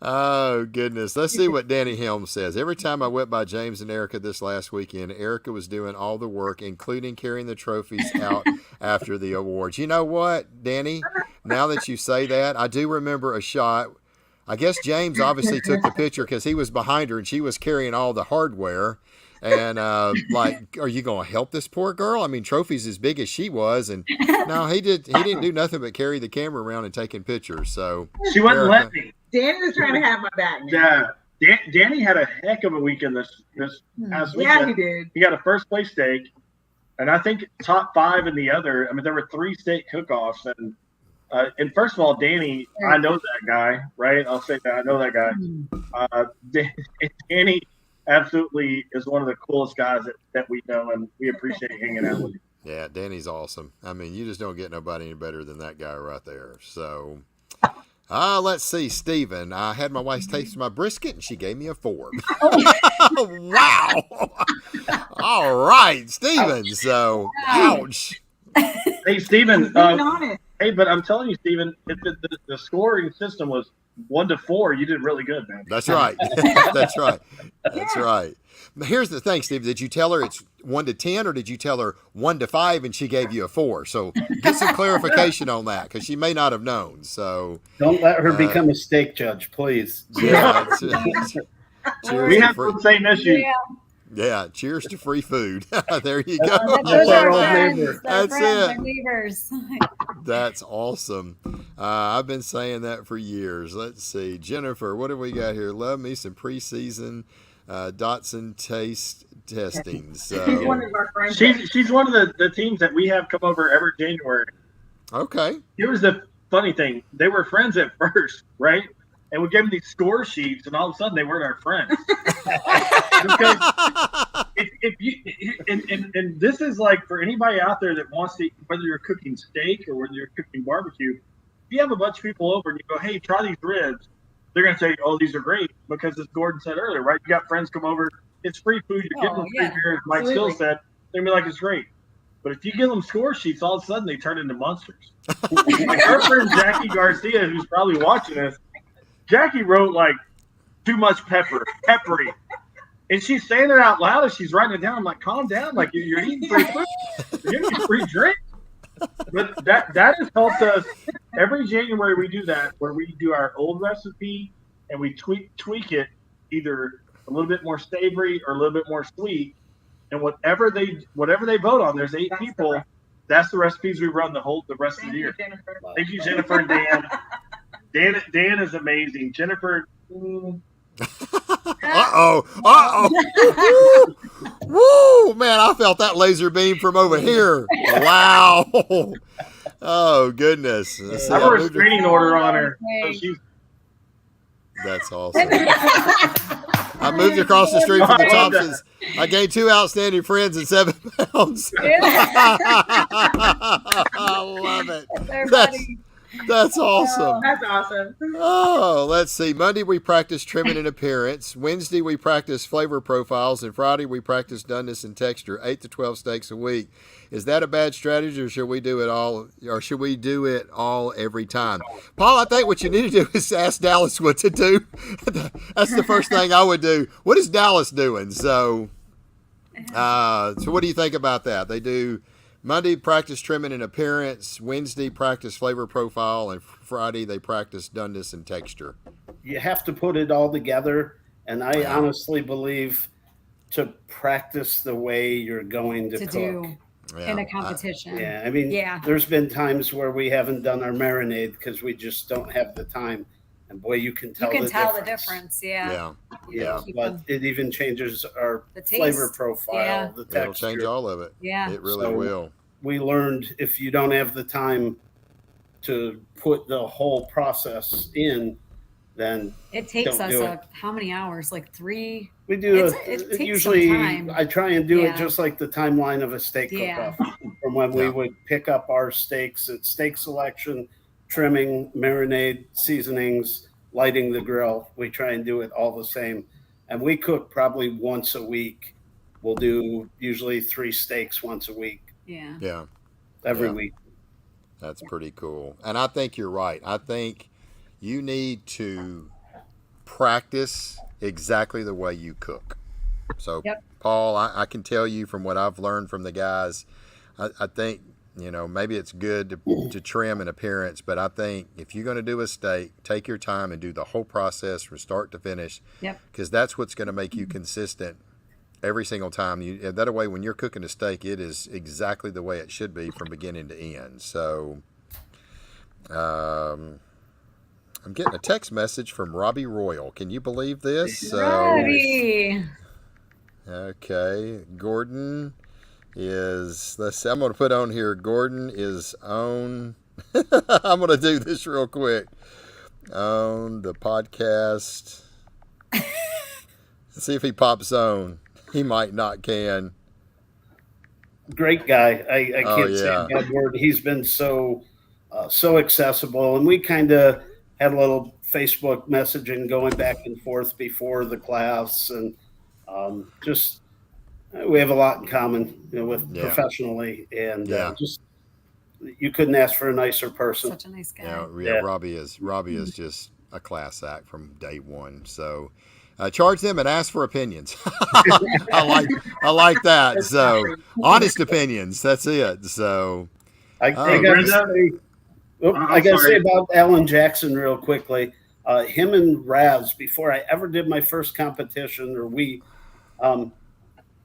Oh, goodness. Let's see what Danny Helms says. Every time I went by James and Arica this last weekend, Arica was doing all the work, including carrying the trophies out after the awards. You know what, Danny? Now that you say that, I do remember a shot. I guess James obviously took the picture because he was behind her and she was carrying all the hardware. And are you going to help this poor girl? I mean, trophies as big as she was, and no, he didn't do nothing but carry the camera around and taking pictures. So she wouldn't let me. Danny was trying to have my back. Now. Yeah, Danny had a heck of a weekend this past weekend. Yeah, he did. He got a first place steak, and I think top 5 in the other. I mean, there were 3 steak cook-offs, and first of all, Danny, I know that guy, right? I'll say that I know that guy. Danny absolutely is one of the coolest guys that we know, and we appreciate hanging out with him. Yeah, Danny's awesome. I mean, you just don't get nobody any better than that guy right there. So, let's see, Steven. I had my wife taste my brisket, and she gave me a 4. Wow. All right, Steven. So, ouch. Hey, Steven. Honest. Hey, but I'm telling you, Steven, if the scoring system was 1 to 4, you did really good, man. That's right. That's right. That's right. But here's the thing, Steve. Did you tell her it's 1 to 10, or did you tell her 1 to 5 and she gave you a 4? So get some clarification on that, because she may not have known. So don't let her become a steak judge, please. Yeah. We have the same issue. Yeah, cheers to free food. There you go. Those are our friends. That's friends, it. our neighbors. That's awesome. I've been saying that for years. Let's see. Jennifer, what have we got here? Love me some preseason Dodson taste testing. So One of our friends. She's one of the teams that we have come over every January. okay. Here's the funny thing. They were friends at first, right? And we gave them these score sheets, and all of a sudden they weren't our friends. Because if you and this is like for anybody out there that wants to, whether you're cooking steak or whether you're cooking barbecue, if you have a bunch of people over and you go, hey, try these ribs, they're gonna say, oh, these are great, because as Gordon said earlier, right? You got friends come over, it's free food, you're getting them free beer, as Mike Still said, they're gonna be like, it's great. But if you give them score sheets, all of a sudden they turn into monsters. Like our friend Jackie Garcia, who's probably watching this, Jackie wrote like too much peppery. And she's saying it out loud as she's writing it down. I'm like, calm down. Like you're eating free food. You're getting free drink. But that has helped us. Every January we do that, where we do our old recipe and we tweak it either a little bit more savory or a little bit more sweet. And whatever they vote on, there's 8 people. That's the recipes we run the rest of the year. Jennifer. Thank you, Jennifer and Dan. Dan is amazing. Jennifer. Woo, man, I felt that laser beam from over here. Wow. Oh, goodness. I wrote a screening order on her. So That's awesome. I moved across the street from the I love that. Thompsons. I gained 2 outstanding friends in 7 pounds. I love it. They're That's, funny. that's awesome. That's awesome. Oh, let's see. Monday we practice trimming and appearance. Wednesday we practice flavor profiles, and Friday we practice doneness and texture. 8 to 12 steaks a week. Is that a bad strategy, or should we do it all? Or should we do it all every time? Paul, I think what you need to do is ask Dallas what to do. That's the first thing I would do. What is Dallas doing? So what do you think about that? They do Monday practice trimming and appearance. Wednesday practice flavor profile, and Friday they practice doneness and texture. You have to put it all together, and I honestly believe to practice the way you're going to cook. do Yeah. in a competition. Yeah, I mean, Yeah. there's been times where we haven't done our marinade because we just don't have the time, and boy, you can You tell can the tell the difference. difference. Yeah. Yeah. Yeah, Keep but them- it even changes our The flavor taste. profile, Yeah. the It'll texture. change all of it. Yeah. It really So- will. We learned if you don't have the time to put the whole process in, then It takes Don't us do it. how many hours? Like 3? we do It takes usually some time. I try and do Yeah. it just like the timeline of a steak Yeah. cook-off, from when we Yeah. would pick up our steaks at steak selection, trimming, marinade, seasonings, lighting the grill. We try and do it all the same, and we cook probably once a week. We'll do usually 3 steaks once a week, Yeah. Yeah. every Yeah. week. That's pretty cool. And I think you're right. I think you need to practice exactly the way you cook. So, Yep. Paul, I can tell you from what I've learned from the guys, I think, maybe it's good to trim in appearance, but I think if you're going to do a steak, take your time and do the whole process from start to finish. Yep. Because that's what's going to make you consistent every single time. That way, when you're cooking a steak, it is exactly the way it should be from beginning to end. So, I'm getting a text message from Robbie Royal. Can you believe this? Robbie. Okay, Gordon is. Let's see. I'm going to put on here. Gordon is on. I'm going to do this real quick on the podcast. Let's see if he pops on. He might not can. Great guy. I can't yeah. say a bad word. He's been so accessible, and we kind of had a little Facebook messaging going back and forth before the class, and just we have a lot in common, with Yeah. professionally, and Yeah. just you couldn't ask for a nicer person. Such a nice guy. Yeah, Robbie is just a class act from day one. So charge them and ask for opinions. I like that. So honest opinions. That's it. So I got to Brenda? say, I got to say about Alan Jackson real quickly. Him and Raz, before I ever did my first competition,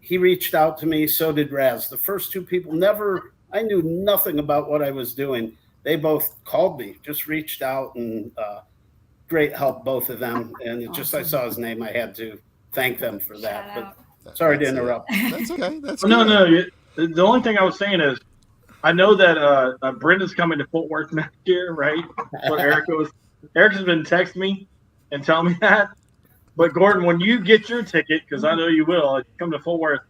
he reached out to me. So did Raz. The first 2 people I knew nothing about what I was doing. They both called me, just reached out, and great help, both of them. And it just, I saw his name. I had to thank them for that. Shout out. But sorry to that's it. interrupt. That's okay. That's No, good. no. The only thing I was saying is, I know that Brenda's coming to Fort Worth next year, right? That's what Erica's been texting me and telling me that. But Gordon, when you get your ticket, because I know you will, come to Fort Worth,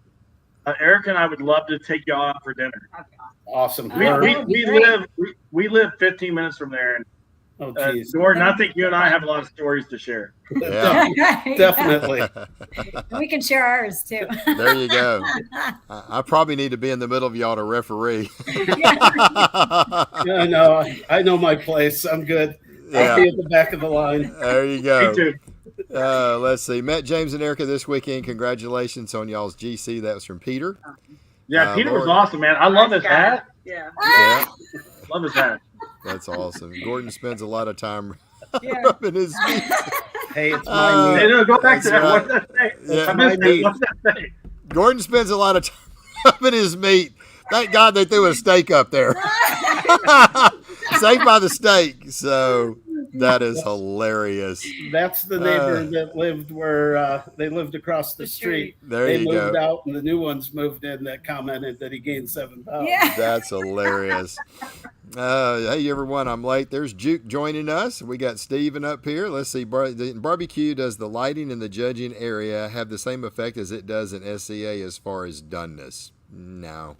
Erica and I would love to take y'all out for dinner. Awesome. We live 15 minutes from there, and Oh, geez. Gordon, I think you and I have a lot of stories to share. Yeah. Definitely. We can share ours too. There you go. I probably need to be in the middle of y'all to referee. Yeah, no, I know my place. I'm good. I'll be at the back of the line. There you go. Me too. Let's see. Met James and Erica this weekend. Congratulations on y'all's GC. That was from Peter. Yeah, Peter was Lord. awesome, man. I love his hat. Yeah. Yeah, Love his hat. that's awesome. Gordon spends a lot of time Yeah. rubbing his meat. Hey, it's my Hey, meat. no, go back to That's that. right. What's that say? Yeah. I missed it. What's that say? Gordon spends a lot of time rubbing his meat. Thank God they threw a steak up there. Saved by the steak. So that is hilarious. That's the neighbor that lived where they lived across the street. There They you moved go. out, and the new ones moved in that commented that he gained 7 pounds. Yeah. That's hilarious. Hey everyone, I'm late. There's Juke joining us. We got Steven up here. Let's see. Barbecue, does the lighting in the judging area have the same effect as it does in SCA as far as doneness? No.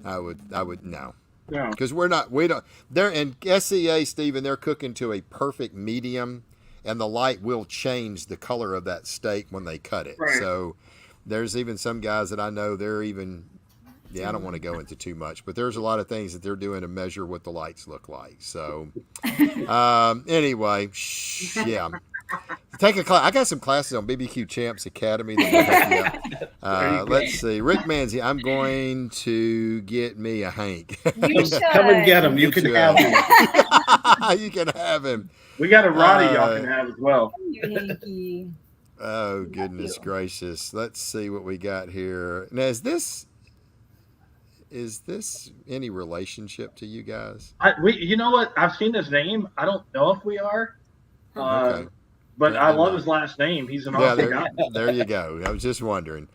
I would no. No. Because we don't, they're in SCA, Steven, they're cooking to a perfect medium, and the light will change the color of that steak when they cut it. Right. So there's even some guys that I know, they're even, I don't want to go into too much, but there's a lot of things that they're doing to measure what the lights look like. So anyway, yeah. Take a class. I got some classes on BBQ Champs Academy. That will help you out. Let's see. Rick Manzi, I'm going to get me a Hank. You should. Come and get him. You can have him. You can have him. We got a Roddy y'all can have as well. Yankee. Oh, goodness gracious. Let's see what we got here. Now, is this any relationship to you guys? You know what? I've seen his name. I don't know if we are. Okay. But I love his last name. He's an awesome guy. There you go. I was just wondering.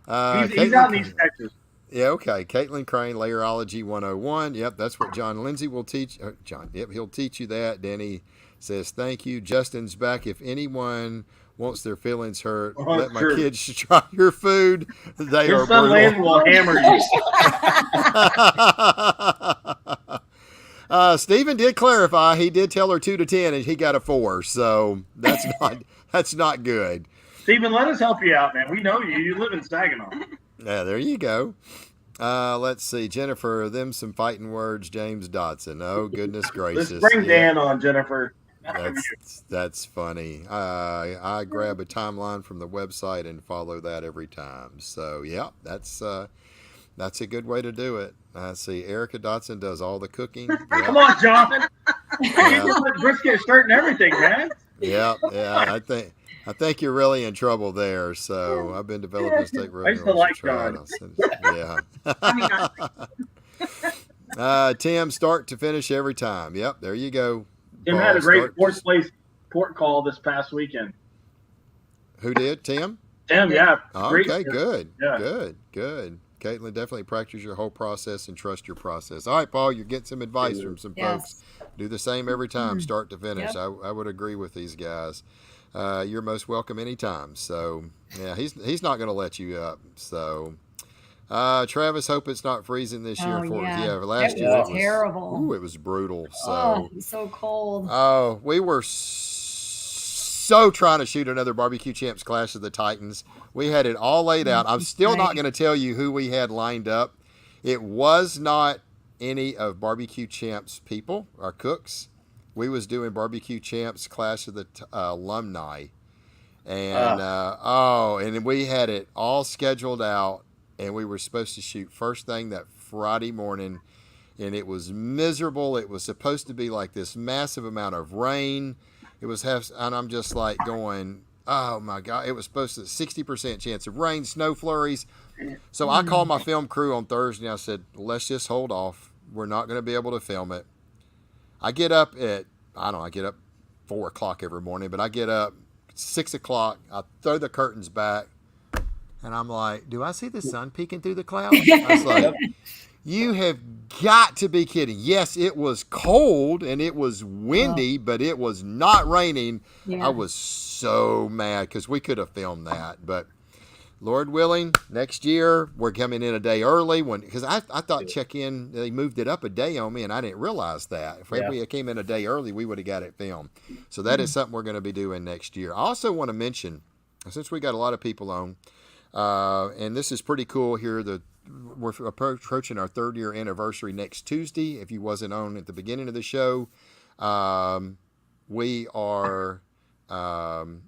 He's out in East Texas. Yeah, okay. Caitlin Crane, Layerology 101. Yep, that's what John Lindsay will teach. John, yep, he'll teach you that. Danny says, thank you. Justin's back. If anyone wants their feelings hurt, let my kids try your food. They Your are son brutal. Landon will hammer you. Stephen did clarify. He did tell her 2 to 10, and he got a 4. So that's not good. Stephen, let us help you out, man. We know you. You live in Saginaw. Yeah, there you go. Let's see, Jennifer. Them some fighting words. James Dodson. Oh goodness gracious! Let's bring Dan on, Jennifer. That's funny. I grab a timeline from the website and follow that every time. So yeah, that's a good way to do it. I see. Arica Dodson does all the cooking. Yep. Come on, John. You just put brisket shirt and everything, man. Yeah. I think you're really in trouble there. So I've been developing steak I used to like John. Yeah. Tim, start to finish every time. Yep, there you go. Tim had a great fourth place port call this past weekend. Who did? Tim? Tim, yeah. Okay, good. Yeah. Good. Caitlin, definitely practice your whole process and trust your process. All right, Paul, you're getting some advice from some folks. Do the same every time, start to finish. Yep. I would agree with these guys. You're most welcome anytime. So, yeah, he's not going to let you up. So, Travis, hope it's not freezing this year for us. Yeah, last year it was terrible. Ooh, it was brutal. So, it's so cold. Oh, we were so trying to shoot another Barbecue Champs Clash of the Titans. We had it all laid out. I'm still not going to tell you who we had lined up. It was not any of Barbecue Champs people, our cooks. We was doing Barbecue Champs Clash of the alumni. And, and we had it all scheduled out, and we were supposed to shoot first thing that Friday morning, and it was miserable. It was supposed to be like this massive amount of rain. It was and I'm just like going, oh my God. It was supposed to 60% chance of rain, snow flurries. So I called my film crew on Thursday, and I said, let's just hold off. We're not going to be able to film it. I get up at, I get up 4 o'clock every morning, but I get up 6 o'clock. I throw the curtains back, and I'm like, do I see the sun peeking through the clouds? I was like, you have got to be kidding. Yes, it was cold and it was windy, but it was not raining. Yeah. I was so mad because we could have filmed that. But Lord willing, next year we're coming in a day early because I thought check-in, they moved it up a day on me, and I didn't realize that. If we came in a day early, we would have got it filmed. So that is something we're going to be doing next year. I also want to mention, since we got a lot of people on, and this is pretty cool here, we're approaching our 3rd year anniversary next Tuesday. If you wasn't on at the beginning of the show, we are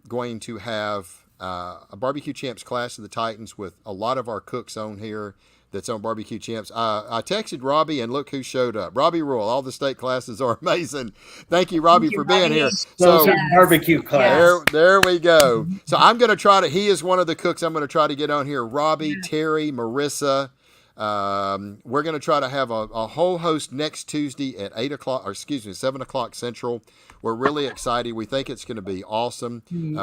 going to have a Barbecue Champs Clash of the Titans with a lot of our cooks on here that's on Barbecue Champs. I texted Robbie, and look who showed up. Robbie Rule. All the steak classes are amazing. Thank you, Robbie, for being here. So barbecue class. There we go. So I'm going to try to, he is one of the cooks I'm going to try to get on here. Robbie, Terry, Marissa, We're going to try to have a whole host next Tuesday at 7 o'clock Central. We're really excited. We think it's going to be awesome.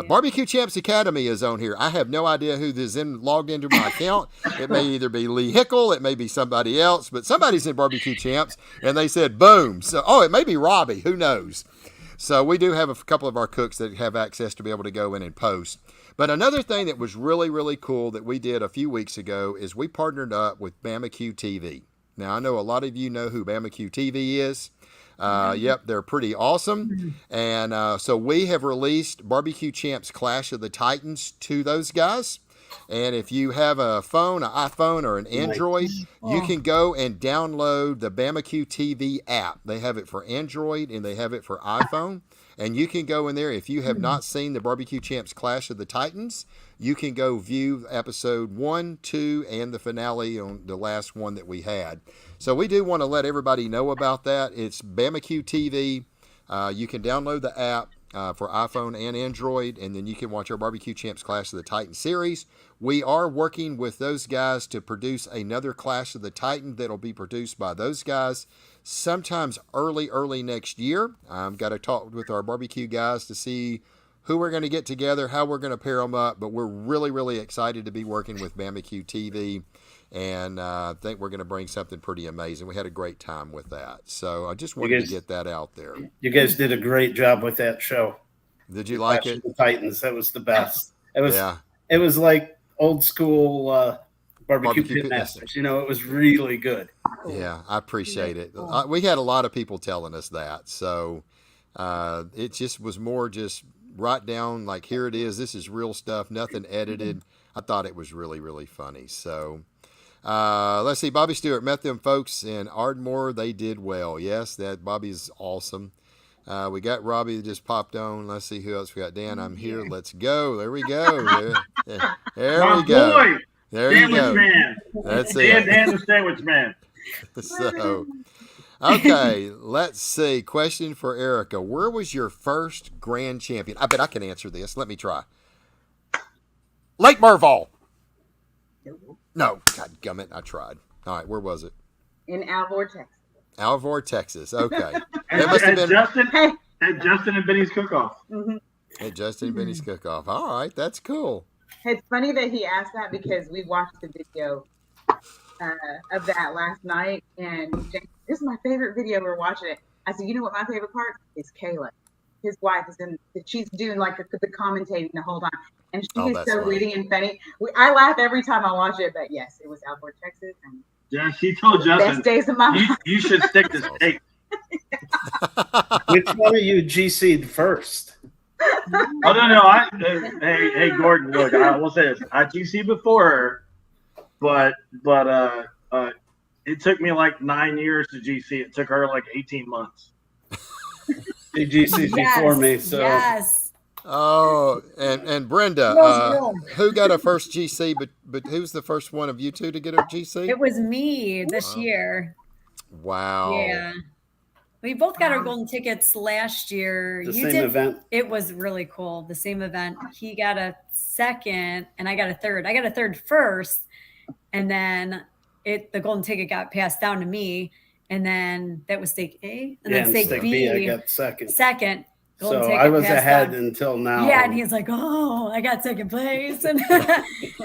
Barbecue Champs Academy is on here. I have no idea who is logged into my account. It may either be Lee Hickle, it may be somebody else, but somebody's in Barbecue Champs, and they said boom. So, it may be Robbie. Who knows? So we do have a couple of our cooks that have access to be able to go in and post. But another thing that was really, really cool that we did a few weeks ago is we partnered up with BBQ TV. Now, I know a lot of you know who BBQ TV is. Yep, they're pretty awesome. And so we have released Barbecue Champs Clash of the Titans to those guys. And if you have a phone, an iPhone, or an Android, you can go and download the BBQ TV app. They have it for Android and they have it for iPhone. And you can go in there. If you have not seen the Barbecue Champs Clash of the Titans, you can go view episode 1, 2, and the finale on the last one that we had. So we do want to let everybody know about that. It's BBQ TV. You can download the app for iPhone and Android, and then you can watch our Barbecue Champs Clash of the Titan series. We are working with those guys to produce another Clash of the Titan that'll be produced by those guys sometimes early next year. I've got to talk with our barbecue guys to see who we're going to get together, how we're going to pair them up, but we're really, really excited to be working with BBQ TV, and I think we're going to bring something pretty amazing. We had a great time with that, so I just wanted to get that out there. You guys did a great job with that show. Did you like it? The Titans, that was the best. It was like old school barbecue pit masters. You know, it was really good. Yeah, I appreciate it. We had a lot of people telling us that, so it just was more just write down like, here it is. This is real stuff, nothing edited. I thought it was really, really funny. So let's see. Bobby Stewart met them folks in Ardmore. They did well. Yes, that Bobby's awesome. We got Robbie that just popped on. Let's see who else we got. Dan, I'm here. Let's go. There we go. There we go. Boy, there you go. Man. That's it. Dan the Sandwich Man. So, okay, let's see. Question for Arica. Where was your first grand champion? I bet I can answer this. Let me try. Lake Merville. No, God gummit, I tried. All right, where was it? In Alvord, Texas. Alvord, Texas. Okay. That must have been Justin and Benny's cook-off. Mm-hmm. At Justin and Benny's cook-off. All right, that's cool. It's funny that he asked that because we watched the video of that last night, and James, this is my favorite video. We're watching it. I said, you know what my favorite part is? Kayla. His wife is in. She's doing like the commentating the whole time, and she is so witty and funny. I laugh every time I watch it. But yes, it was Alvord, Texas, and yeah, she told Justin, best days of my life. You should stick to steak. Which one of you GC'd first? Oh no! Hey, Gordon. Look, I will say this: I GC'd before her, but it took me like 9 years to GC. It took her like 18 months. She GC'd before me, so. Yes. Oh, and Brenda, who got a first GC? But who's the first one of you two to get a GC? It was me this year. Wow. Yeah. We both got our golden tickets last year. The same event. It was really cool. The same event. He got a second and I got a third. I got a third first, and then the golden ticket got passed down to me, and then that was stake A, and then stake B. I got second. Golden so ticket I was passed ahead down. until now. Yeah, and he's like, "Oh, I got second place," and then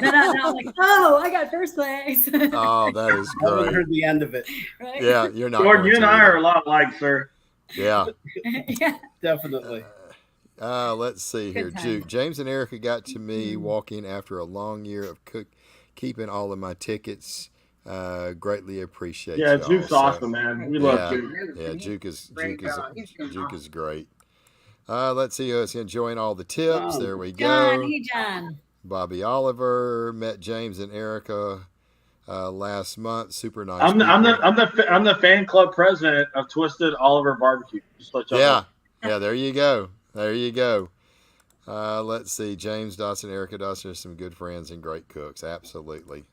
I'm like, "Oh, I got first place." Oh, that is I haven't great. heard the end of it. Right? Yeah, you're not. Gordon, you and I are a lot alike, sir. Yeah. Yeah. Definitely. Let's see here. James and Arica got to me walking after a long year of keeping all of my tickets. Greatly appreciate. Yeah, y'all. Juke's awesome, man. We love Juke. Yeah, Juke is great. Let's see who's enjoying all the tips. There we go. John. Bobby Oliver met James and Arica last month. Super nice. I'm the fan club president of Twisted Oliver Barbecue. Just to let y'all know. Yeah. There you go. Let's see. James Dodson, Arica Dodson are some good friends and great cooks. Absolutely.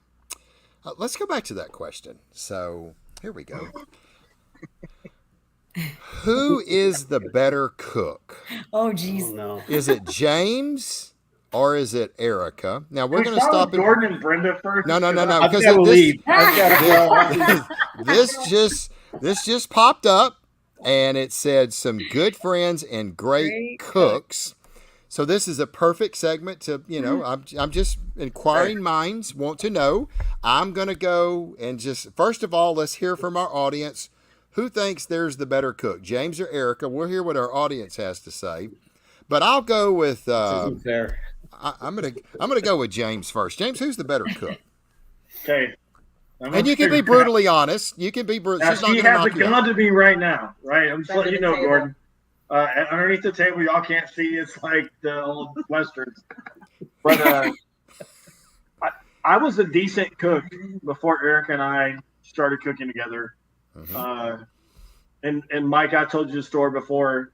Let's go back to that question. So here we go. Who is the better cook? Oh, geez. Oh, no. Is it James or is it Arica? Now we're We going to start stop with Gordon and Brenda first. No, I've because got to leave. I've got to go. this just popped up, and it said some good friends and great cooks. So this is a perfect segment to, I'm just inquiring minds want to know. I'm going to go and just, first of all, let's hear from our audience. Who thinks there's the better cook, James or Arica? We'll hear what our audience has to say. But I'll go with, Isn't fair. I'm gonna go with James first. James, who's the better cook? Okay. And you can be brutally honest. You can be brutal. Now, she has a gun to me right now, right? I'm just letting you know, Gordon. Underneath the table, y'all can't see. It's like the old westerns. But I was a decent cook before Arica and I started cooking together. Mm-hmm. And Mike, I told you the story before.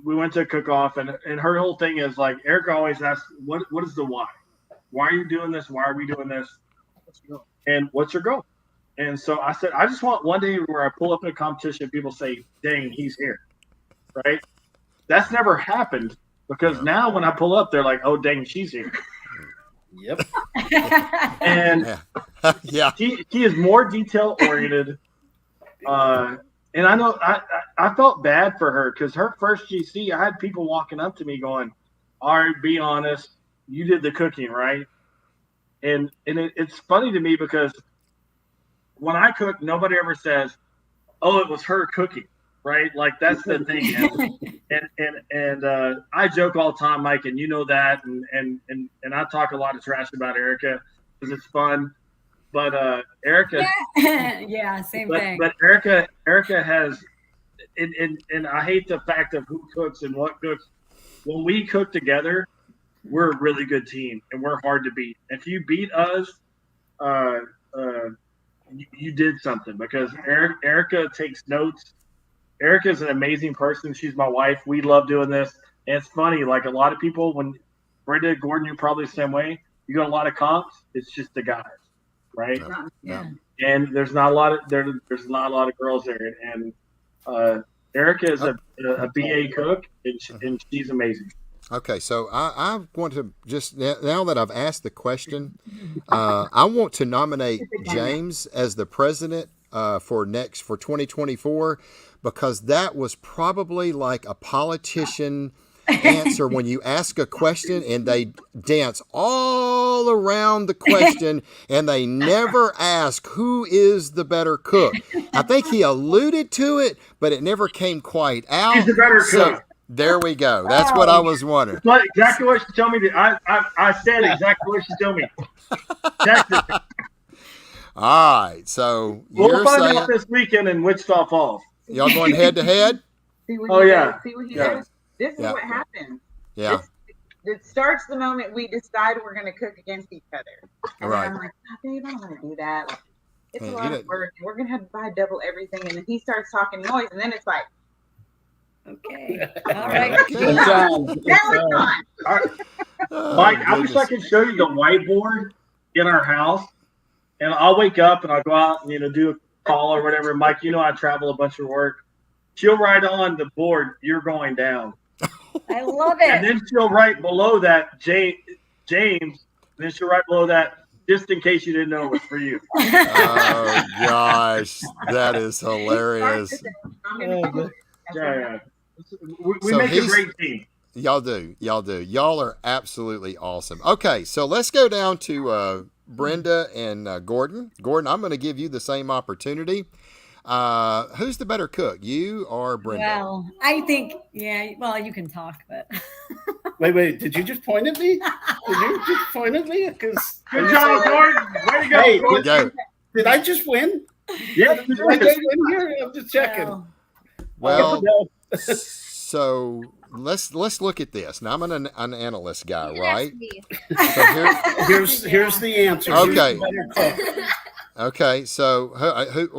We went to a cook-off, and her whole thing is like, Arica always asks, what is the why? Why are you doing this? Why are we doing this? And what's your goal? And so I said, I just want one day where I pull up in a competition, people say, dang, he's here. Right? That's never happened, because now when I pull up, they're like, oh, dang, she's here. Yep. And yeah, he is more detail-oriented. And I know I felt bad for her, because her first GC, I had people walking up to me going, all right, be honest, you did the cooking, right? And it's funny to me, because when I cook, nobody ever says, oh, it was her cooking, right? Like, that's the thing. And I joke all the time, Mike, and you know that, and I talk a lot of trash about Arica because it's fun. But Arica, yeah, same thing. But Arica has, and I hate the fact of who cooks and what cooks. When we cook together, we're a really good team, and we're hard to beat. If you beat us, you did something, because Arica takes notes. Arica is an amazing person. She's my wife. We love doing this. And it's funny, like a lot of people, when Brenda, Gordon, you're probably the same way. You go to a lot of comps, it's just the guys. Right. Yeah. And there's not a lot of there's not a lot of girls there. And Arica is a BA cook, and she's amazing. Okay, so I want to just, now that I've asked the question, I want to nominate James as the president for 2024, because that was probably like a politician answer when you ask a question and they dance all around the question and they never ask who is the better cook. I think he alluded to it, but it never came quite out. He's the better cook. There we go. That's what I was wondering. But exactly what she told me. I said exactly what she told me. All right. So we'll find out this weekend in Wichita Falls. Y'all going head to head? See what he does. See what he does. This is what happens. Yeah. It starts the moment we decide we're going to cook against each other. And right. I'm like, babe, I don't want to do that. Like, it's a lot of work. We're going to have to buy double everything. And then he starts talking noise. And then it's like, okay. All right. Mike, I wish I could show you the whiteboard in our house. And I'll wake up and I'll go out and, do a call or whatever. Mike, I travel a bunch for work. She'll write on the board, you're going down. I love it. And then she'll write below that, James. And then she'll write below that, just in case you didn't know it was for you. Oh, gosh. That is hilarious. Yeah. We make a great team. Y'all do. Y'all are absolutely awesome. Okay, so let's go down to Brenda and Gordon. Gordon, I'm going to give you the same opportunity. Who's the better cook, you or Brenda? Well, I think, you can talk, but. Wait, did you just point at me? Good job, Gordon. Way to go, hey, Gordon. Did I just win? Yeah. Did I just win here? I'm just checking. Well, so let's look at this. Now, I'm an analyst guy, right? So here's the answer. Okay. Okay, so who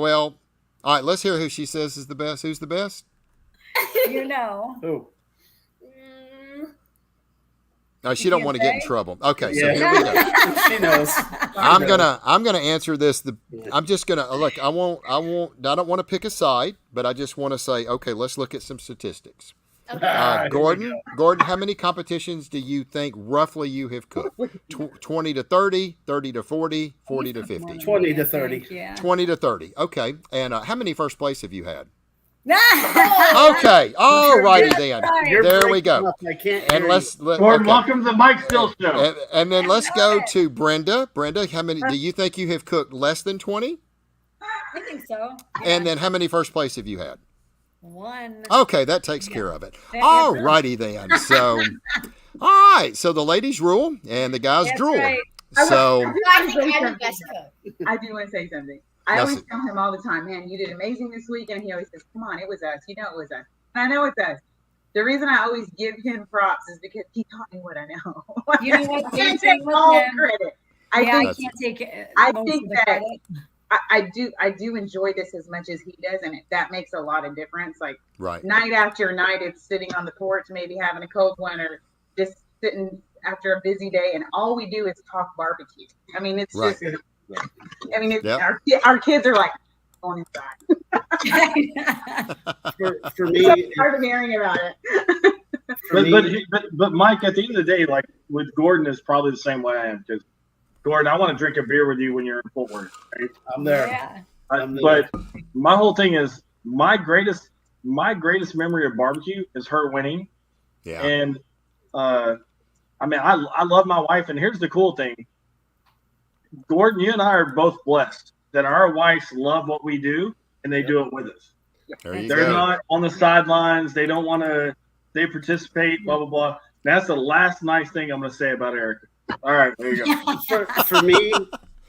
all right, let's hear who she says is the best. Who's the best? Who? No, she don't want to get in trouble. Okay, so here we go. She knows. I'm gonna answer this. I'm just gonna look. I don't want to pick a side, but I just want to say, okay, let's look at some statistics. Okay. Gordon, how many competitions do you think roughly you have cooked? 20 to 30, 30 to 40, 40 to 50? 20 to 30. Yeah. 20 to 30. Okay. And how many first place have you had? Oh, Okay. All righty then. You're There we breaking go. up. I can't And hear let's Gordon, okay. welcome to the Mike Still Show. And then let's go to Brenda. Brenda, how many do you think you have cooked less than 20? I think so. And then how many first place have you had? One. Okay, that takes care of it. Yeah, All really. righty then. So, all right. So the ladies rule and the guys That's drool. right. So, I think I'm the best cook. I do want to say something. I Yes. always tell him all the time, man, you did amazing this week. And he always says, come on, it was us. You know it was us. And I know it's us. The reason I always give him props is because he taught me what I know. You know what? I Same can't thing take with all him. credit. I Yeah, I think can't take it. I most think of the that- credit. I do enjoy this as much as he does, and that makes a lot of difference. Like right. night after night, it's sitting on the porch, maybe having a cold one, or just sitting after a busy day, and all we do is talk barbecue. I mean, it's Right. just. I mean, it's, Yep. our kids are like going inside. For So me, tired of hearing about it. for me, But Mike, at the end of the day, like with Gordon is probably the same way I am. Because Gordon, I want to drink a beer with you when you're in Fort Worth. Right? I'm there. Yeah. But my whole thing is my greatest memory of barbecue is her winning. Yeah. And I mean, I love my wife, and here's the cool thing. Gordon, you and I are both blessed that our wives love what we do, and they do it with us. There you They're go. not on the sidelines. They don't want to. They participate. Blah blah blah. That's the last nice thing I'm going to say about Arica. All right, there you go. For me,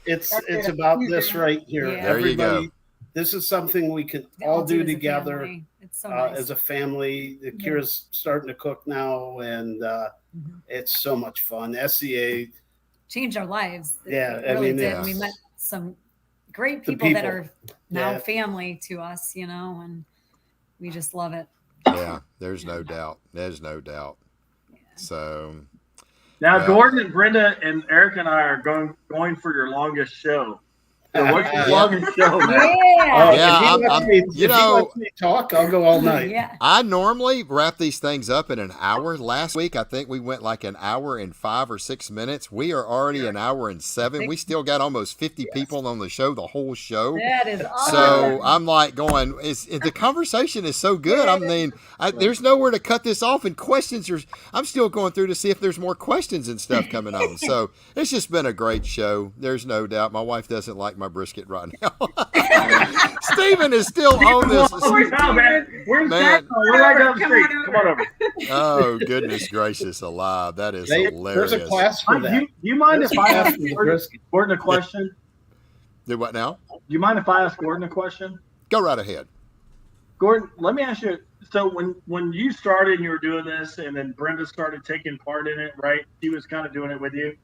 it's That's it. about this right here. Yeah. There you go. Everybody, this is something we can They all do as a together family. It's so nice. as a family. The Kira's starting to cook now, and Mhm. it's so much fun. SCA, Changed our lives. Yeah, It I really mean, did. yes. We met some great The people that people. are now Yeah. family to us, you know, and we just love it. Yeah. There's no doubt. There's no doubt. So, Now, Yeah. Gordon and Brenda and Eric and I are going for your longest show. So what's your Yeah. longest show, man? Yeah. Yeah, if he lets me, if he lets me talk, I'll go all night. Yeah. I normally wrap these things up in an hour. Last week, I think we went like an hour and 5 or 6 minutes. We are already an hour and 7. We still got almost 50 people on the show, the whole show. That is awesome. So I'm like going, the conversation is so good. I mean, there's nowhere to cut this off, and questions are. I'm still going through to see if there's more questions and stuff coming on. So it's just been a great show. There's no doubt. My wife doesn't like my brisket right now. Stephen is still on this. No, man. Where's Man. that? We're right down the Come street. on Come on over. Oh goodness gracious alive! That is hilarious. There's a class for Mike, that. do you mind if I ask There's a Gordon, brisket. Gordon a question? Do what now? Do you mind if I ask Gordon a question? Go right ahead. Gordon, let me ask you. So when you started and you were doing this, and then Brenda started taking part in it, right? She was kind of doing it with you.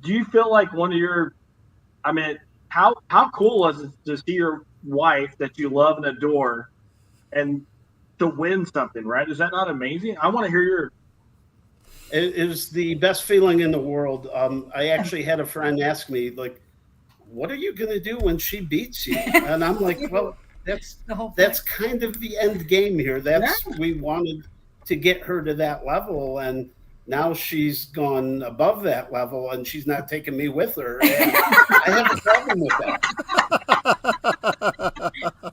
Do you feel like one of your, I mean, how cool was it to see your wife that you love and adore, and to win something, right? Is that not amazing? I want to hear your. It was the best feeling in the world. I actually had a friend ask me, like, what are you going to do when she beats you? And I'm like, well, The whole that's kind of the end game here. We wanted to get her to that level, and now she's gone above that level, and she's not taking me with her. And I have a problem with that.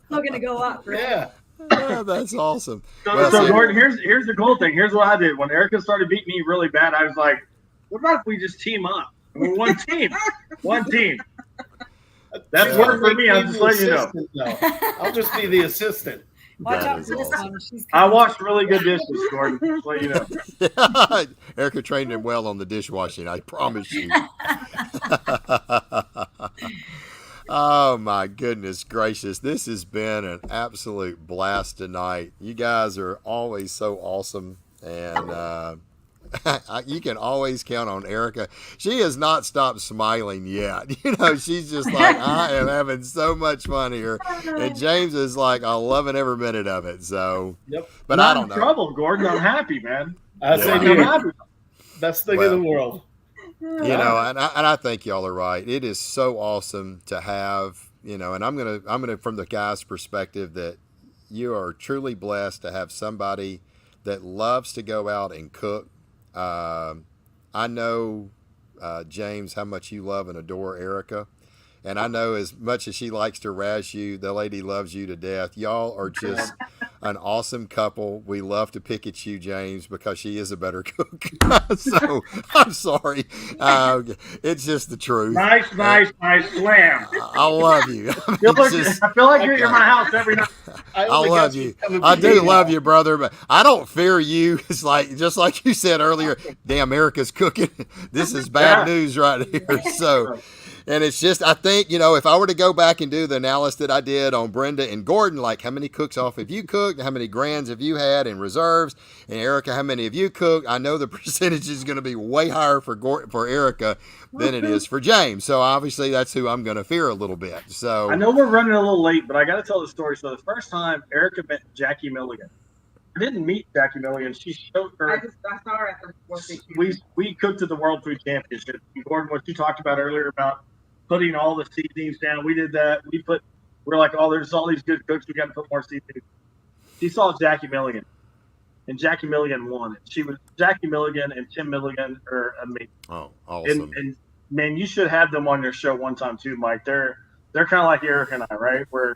still gonna go up, right? Yeah. Oh, that's awesome. So, Well, so see- Gordon, here's the cool thing. Here's what I did when Arica started beating me really bad. I was like, what about if we just team up? We're one team, one team. That's Yeah. worked for me. I'm just letting you know. Assistant, though. I'll just be the assistant. Watch That out is for this awesome. one. She's I coming. washed really good dishes, Gordon. Just let you know. Erica trained him well on the dishwashing, I promise you. Oh my goodness gracious. This has been an absolute blast tonight. You guys are always so awesome, and you can always count on Erica. She has not stopped smiling yet. You know, she's just like, I am having so much fun here. And James is like, I'm loving every minute of it. So, Yep. but Not I don't in know. trouble, Gordon. I'm happy, man. I Yeah. say, I'm dude, happy. best thing Well, in the world. You know, and I think y'all are right. It is so awesome to have, you know, and I'm gonna from the guy's perspective, that you are truly blessed to have somebody that loves to go out and cook. I know, James, how much you love and adore Arica. And I know as much as she likes to razz you, the lady loves you to death. Y'all are just an awesome couple. We love to pick at you, James, because she is a better cook. So I'm sorry. It's just the truth. Nice, slam. I love you. I feel like you're at my house every night. I love you. I do love you, brother, but I don't fear you. It's like, just like you said earlier, damn, Erica's cooking. This is bad news right here. So, and it's just, I think, if I were to go back and do the analysis that I did on Brenda and Gordon, like how many cooks off have you cooked? How many grands have you had in reserves? And Arica, how many have you cooked? I know the percentage is going to be way higher for Arica than it is for James. So obviously that's who I'm going to fear a little bit. So I know we're running a little late, but I got to tell the story. So the first time Arica met Jackie Milligan, I didn't meet Jackie Milligan. She showed her. I saw her at the World Food Championship. We cooked at the World Food Championship. Gordon, what you talked about earlier about putting all the seasonings down, we did that. We're like, oh, there's all these good cooks. We got to put more seasonings. She saw Jackie Milligan, and Jackie Milligan won. Jackie Milligan and Tim Milligan are amazing. Oh, awesome! And man, you should have them on your show one time too, Mike. They're kind of like Eric and I, right? Where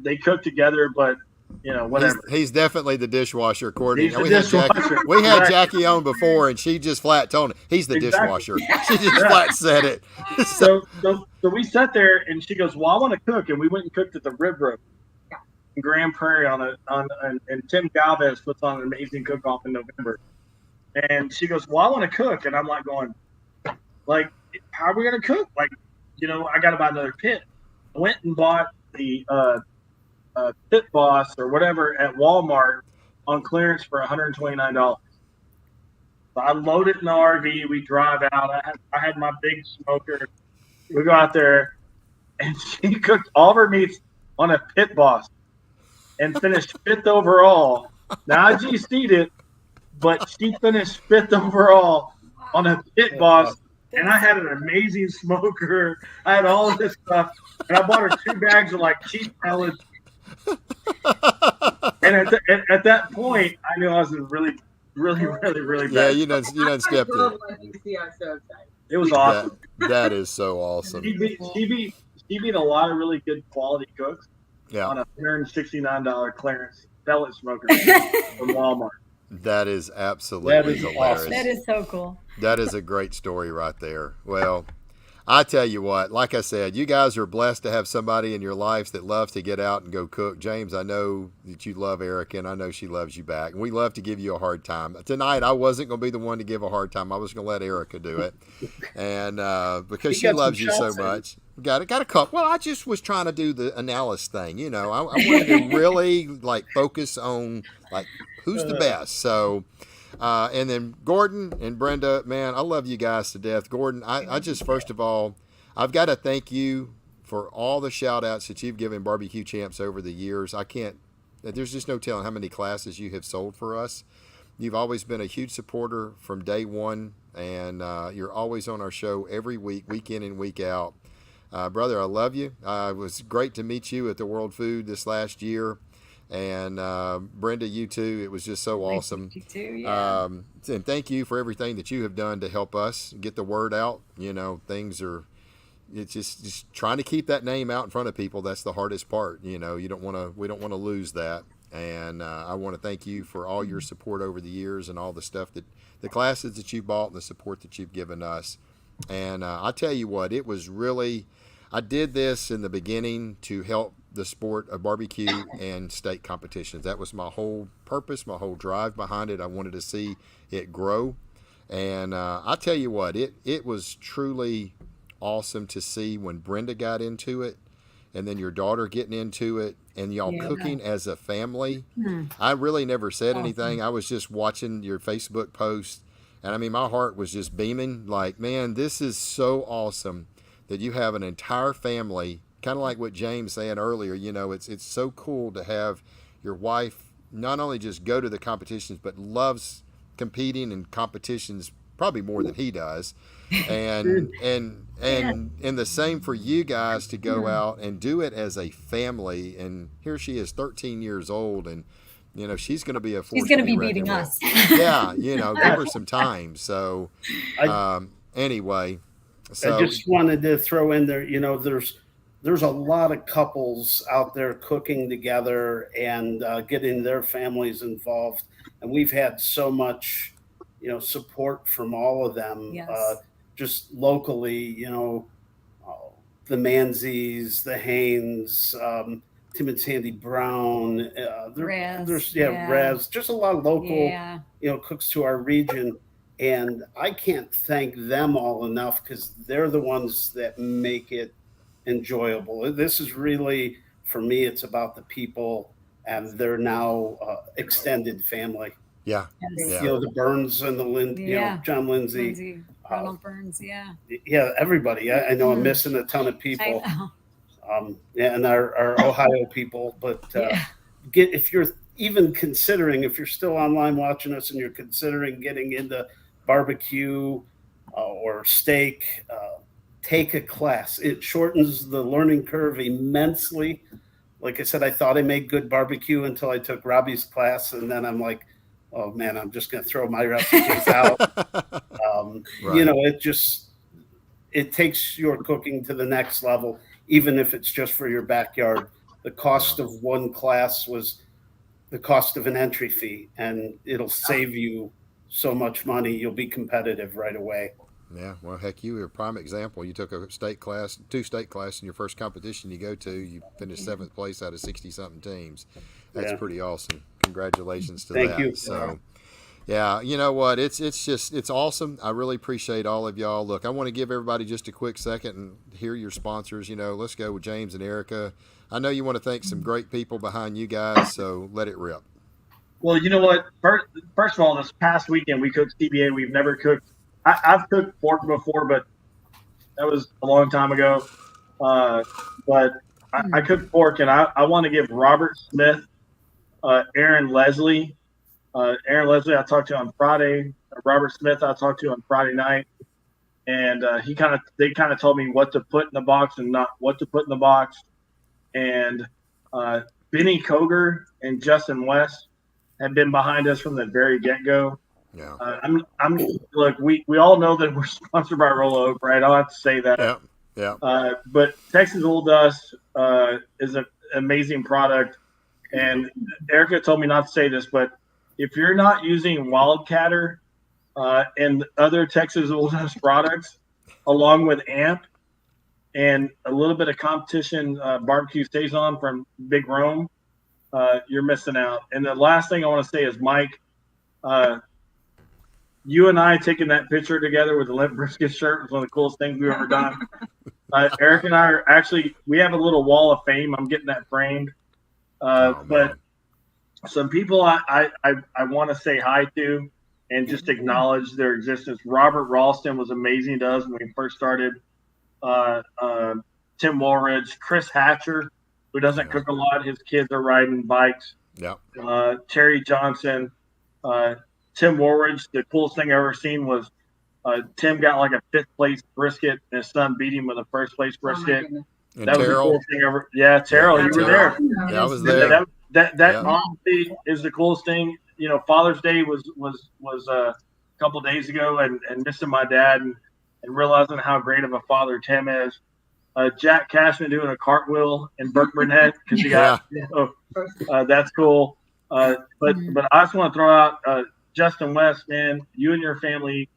they cook together, but whatever. He's definitely the dishwasher coordinator. We had Jackie on before, and she just flat told it. He's the dishwasher. She just flat said it. So we sat there, and she goes, "Well, I want to cook," and we went and cooked at the Rib Roast in Grand Prairie and Tim Galvez puts on an amazing cook-off in November. And she goes, "Well, I want to cook," and I'm like going, like, how are we gonna cook? Like, I got to buy another pit. I went and bought the Pit Boss or whatever at Walmart on clearance for $129. So I load it in the RV. We drive out. I had my big smoker. We go out there, and she cooked all of her meats on a Pit Boss and finished 5th overall. Now I GC'd it, but she finished 5th overall on a Pit Boss. And I had an amazing smoker. I had all of this stuff. And I bought her 2 bags of cheap pellets. And at that point, I knew I was in really bad. Yeah, you done stepped in. It was awesome. That is so awesome. She beat a lot of really good quality cooks on a $169 clearance pellet smoker from Walmart. That is absolutely hilarious. That is so cool. That is a great story right there. Well, I tell you what, like I said, you guys are blessed to have somebody in your lives that loves to get out and go cook. James, I know that you love Arica, and I know she loves you back. And we love to give you a hard time. Tonight, I wasn't going to be the one to give a hard time. I was going to let Arica do it. And because she loves you so much. Got a couple. Well, I just was trying to do the analysis thing. I wanted to really focus on who's the best. So, and then Gordon and Brenda, man, I love you guys to death. Gordon, I just, first of all, I've got to thank you for all the shout outs that you've given Barbecue Champs over the years. There's just no telling how many classes you have sold for us. You've always been a huge supporter from day one, and you're always on our show every week, week in and week out. Brother, I love you. It was great to meet you at the World Food this last year. And Brenda, you too. It was just so awesome. You too, yeah. And thank you for everything that you have done to help us get the word out. It's just trying to keep that name out in front of people. That's the hardest part. We don't want to lose that. And I want to thank you for all your support over the years and all the stuff the classes that you bought and the support that you've given us. And I'll tell you what, it was really, I did this in the beginning to help the sport of barbecue and steak competitions. That was my whole purpose, my whole drive behind it. I wanted to see it grow. And I'll tell you what, it was truly awesome to see when Brenda got into it, and then your daughter getting into it, and y'all cooking as a family. I really never said anything. I was just watching your Facebook post, and I mean, my heart was just beaming. Like, man, this is so awesome that you have an entire family, kind of like what James saying earlier. It's so cool to have your wife not only just go to the competitions, but loves competing in competitions probably more than he does. And the same for you guys to go out and do it as a family. And here she is, 13 years old, and she's going to be a force. She's going to be be reckoned beating with. us. Yeah, give her some time. So, anyway, so I just wanted to throw in there, there's a lot of couples out there cooking together and getting their families involved, and we've had so much, support from all of them. Yes. Just locally, the Manzies, the Haynes, Tim and Sandy Brown. There's Raz, just a lot of local, cooks to our region. And I can't thank them all enough because they're the ones that make it enjoyable. This is really, for me, it's about the people, and they're now extended family. Yeah. Yes. Yeah. The Burns and the John Lindsay. Ronald Burns, yeah. Yeah, everybody. I know I'm missing a ton of people. I know. And our Ohio people. But if you're even considering, if you're still online watching us and you're considering getting into barbecue or steak, take a class. It shortens the learning curve immensely. Like I said, I thought I made good barbecue until I took Robbie's class, and then I'm like, oh man, I'm just going to throw my recipes out. Right. It takes your cooking to the next level, even if it's just for your backyard. The cost of one class was the cost of an entry fee, and it'll save you so much money. You'll be competitive right away. Yeah, well, heck, you were a prime example. You took a state class, 2 state classes in your first competition you go to. You finished 7th place out of 60-something teams. That's pretty awesome. Congratulations to that. Thank you. So, yeah, you know what? It's awesome. I really appreciate all of y'all. Look, I want to give everybody just a quick second and hear your sponsors. Let's go with James and Arica. I know you want to thank some great people behind you guys, so let it rip. Well, you know what? First of all, this past weekend we cooked CBA. We've never cooked. I've cooked pork before, but that was a long time ago. But I cooked pork, and I want to give Robert Smith, Aaron Leslie, I talked to on Friday. Robert Smith, I talked to on Friday night, and they kind of told me what to put in the box and not what to put in the box. And Benny Koger and Justin West have been behind us from the very get-go. Yeah. Look, we all know that we're sponsored by Roll Oak, right? I'll have to say that. Yeah. But Texas Old Dust is an amazing product. And Arica told me not to say this, but if you're not using Wildcatter and other Texas Old Dust products, along with AMP and a little bit of competition barbecue saison from Big Rome, you're missing out. And the last thing I want to say is, Mike, you and I taking that picture together with the Limp Brisket shirt was one of the coolest things we've ever done. Eric and I we have a little wall of fame. I'm getting that framed. But some people I want to say hi to and just acknowledge their existence. Robert Ralston was amazing to us when we first started. Tim Woolridge, Chris Hatcher, who doesn't cook a lot. His kids are riding bikes. Yeah. Terry Johnson, Tim Woolridge. The coolest thing I ever seen was Tim got like a 5th place brisket, and his son beat him with a 1st place brisket. And that was the Terrell. coolest thing ever. Yeah, Terrell, you were there. Yeah, I was there. That honestly is the coolest thing. Father's Day was a couple days ago, and missing my dad and realizing how great of a father Tim is. Jack Cashman doing a cartwheel in Burke Burnett because he got that's cool. But I just want to throw out Justin West, man. You and your family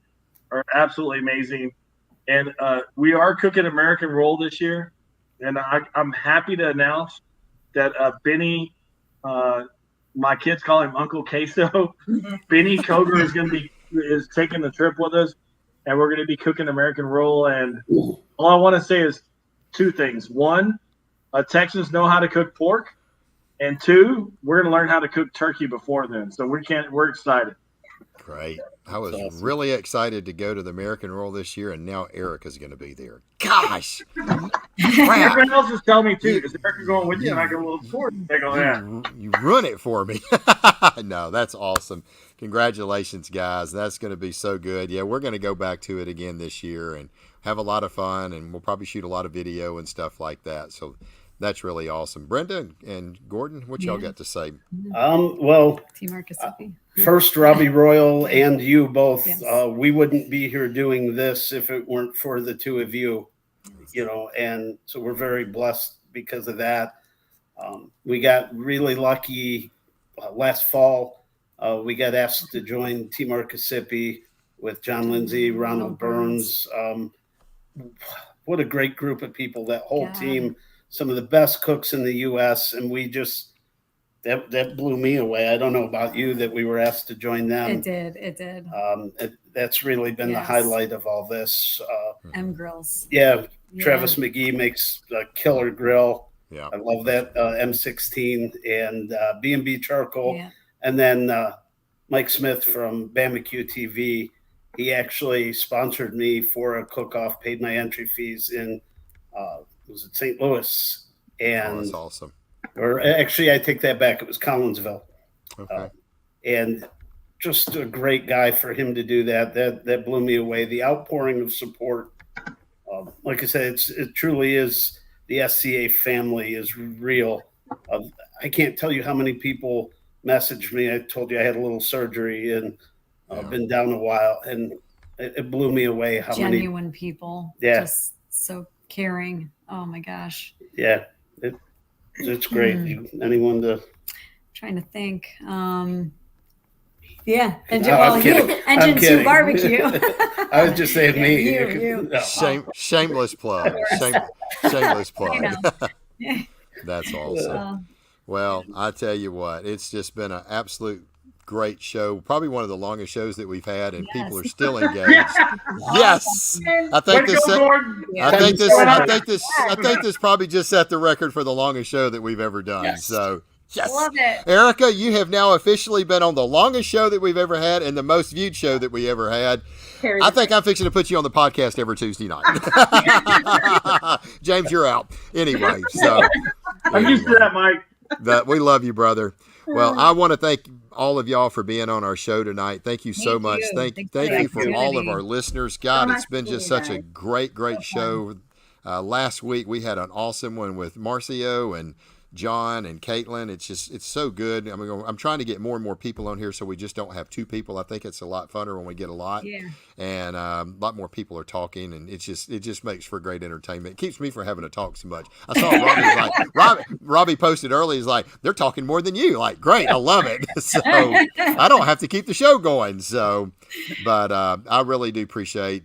are absolutely amazing, and we are cooking American roll this year, and I'm happy to announce that Benny, my kids call him Uncle Queso. Benny Koger is taking the trip with us, and we're going to be cooking American roll. And all I want to say is 2 things. 1, Texans know how to cook pork, and 2, we're going to learn how to cook turkey before then. So we're excited. Great. I was really excited to go to the American Roll this year, and now Arica's going to be there. Gosh. Everyone else is telling me too. Is Arica going with you? And I go, well, of course. They go, yeah. You run it for me. No, that's awesome. Congratulations, guys. That's going to be so good. Yeah, we're going to go back to it again this year and have a lot of fun, and we'll probably shoot a lot of video and stuff like that. So That's really awesome. Brenda and Gordon, what y'all got to say? Well, Team Arcasipi. first, Robbie Royal and you both, Yes. we wouldn't be here doing this if it weren't for the two of you, and so we're very blessed because of that. We got really lucky last fall. We got asked to join Team Arcasipi with John Lindsay, Ronald Burns. What a great group of people, that whole team, some of the best cooks in the U.S. And we just, that blew me away. I don't know about you that we were asked to join them. It did. That's really been the highlight of all this. M Grills. Yeah, Travis McGee makes a killer grill. Yeah, I love that. M16 and B&B Charcoal. Yeah. And then Mike Smith from BBQ TV, he actually sponsored me for a cook-off, paid my entry fees in, was it St. Louis? And that's awesome. Or actually, I take that back. It was Collinsville. Okay. And just a great guy for him to do that. That blew me away. The outpouring of support. Like I said, it truly is, the SCA family is real. I can't tell you how many people messaged me. I told you I had a little surgery and been down a while, and it blew me away how genuine many people. Yeah. Just so caring. Oh my gosh. Yeah, it's great. Anyone to Trying to think. Yeah, and No, I'm kidding. Engine 2 kidding. barbecue. I was just saying me. You. No. Shameless plug. Shameless plug. Yeah. That's awesome. Well, I tell you what, it's just been an absolute great show. Probably one of the longest shows that we've had, and people are still engaged. Yes, I think this. I think this probably just set the record for the longest show that we've ever done. Yes. So. Yes. Love it. Arica, you have now officially been on the longest show that we've ever had and the most viewed show that we ever had. I think I'm fixing to put you on the podcast every Tuesday night. James, you're out. Anyway, so. I'm used to that, Mike. We love you, brother. Well, I want to thank all of y'all for being on our show tonight. Thank you so much. Thank you for all of our listeners. God, it's been just such a great show. Last week we had an awesome one with Marcio and John and Caitlin. It's so good. I mean, I'm trying to get more and more people on here so we just don't have two people. I think it's a lot funner when we get a lot. Yeah. And a lot more people are talking, and it just makes for great entertainment. It keeps me from having to talk so much. I saw Robbie posted early. He's like, they're talking more than you. Like, great, I love it. So I don't have to keep the show going. So, but I really do appreciate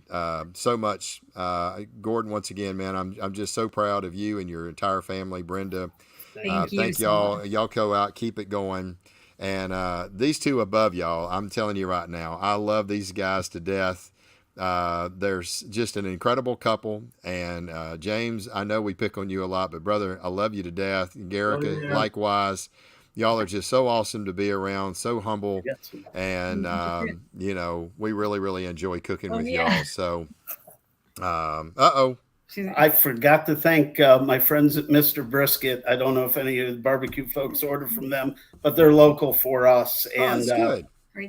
so much, Gordon. Once again, man, I'm just so proud of you and your entire family, Brenda. Thank y'all. Y'all go out, keep it going. And these two above y'all, I'm telling you right now, I love these guys to death. There's just an incredible couple. And James, I know we pick on you a lot, but brother, I love you to death. And Arica, likewise. Y'all are just so awesome to be around, so humble. Yes. And, we really, really enjoy cooking with y'all. So, I forgot to thank my friends at Mr. Brisket. I don't know if any of the barbecue folks order from them, but they're local for us. And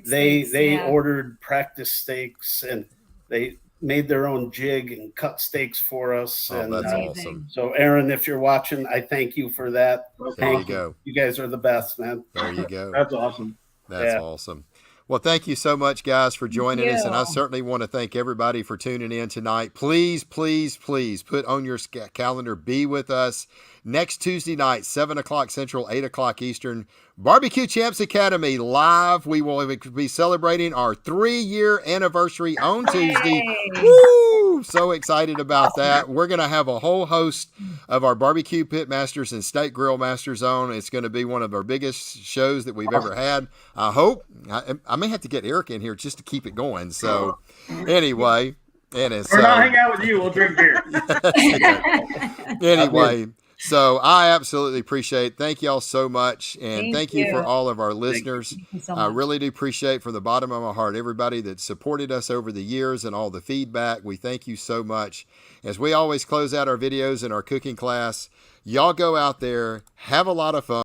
they ordered practice steaks, and they made their own jig and cut steaks for us. Oh, and that's awesome. So, Aaron, if you're watching, I thank you for that. There you go. You guys are the best, man. There you go. That's awesome. That's awesome. Well, thank you so much, guys, for joining us. And I certainly want to thank everybody for tuning in tonight. Please, please, please put on your calendar, be with us next Tuesday night, 7 o'clock Central, 8 o'clock Eastern. Barbecue Champs Academy live. We will be celebrating our 3-year anniversary on Tuesday. Woo! So excited about that. We're going to have a whole host of our barbecue pit masters and steak grill masters on. It's going to be one of our biggest shows that we've ever had. I hope. I may have to get Arica in here just to keep it going. So anyway. We're not hang out with you. We'll drink beer. Anyway. So I absolutely appreciate it. Thank y'all so much. And thank you for all of our listeners. I really do appreciate from the bottom of my heart everybody that supported us over the years and all the feedback. We thank you so much. As we always close out our videos in our cooking class, y'all go out there, have a lot of fun.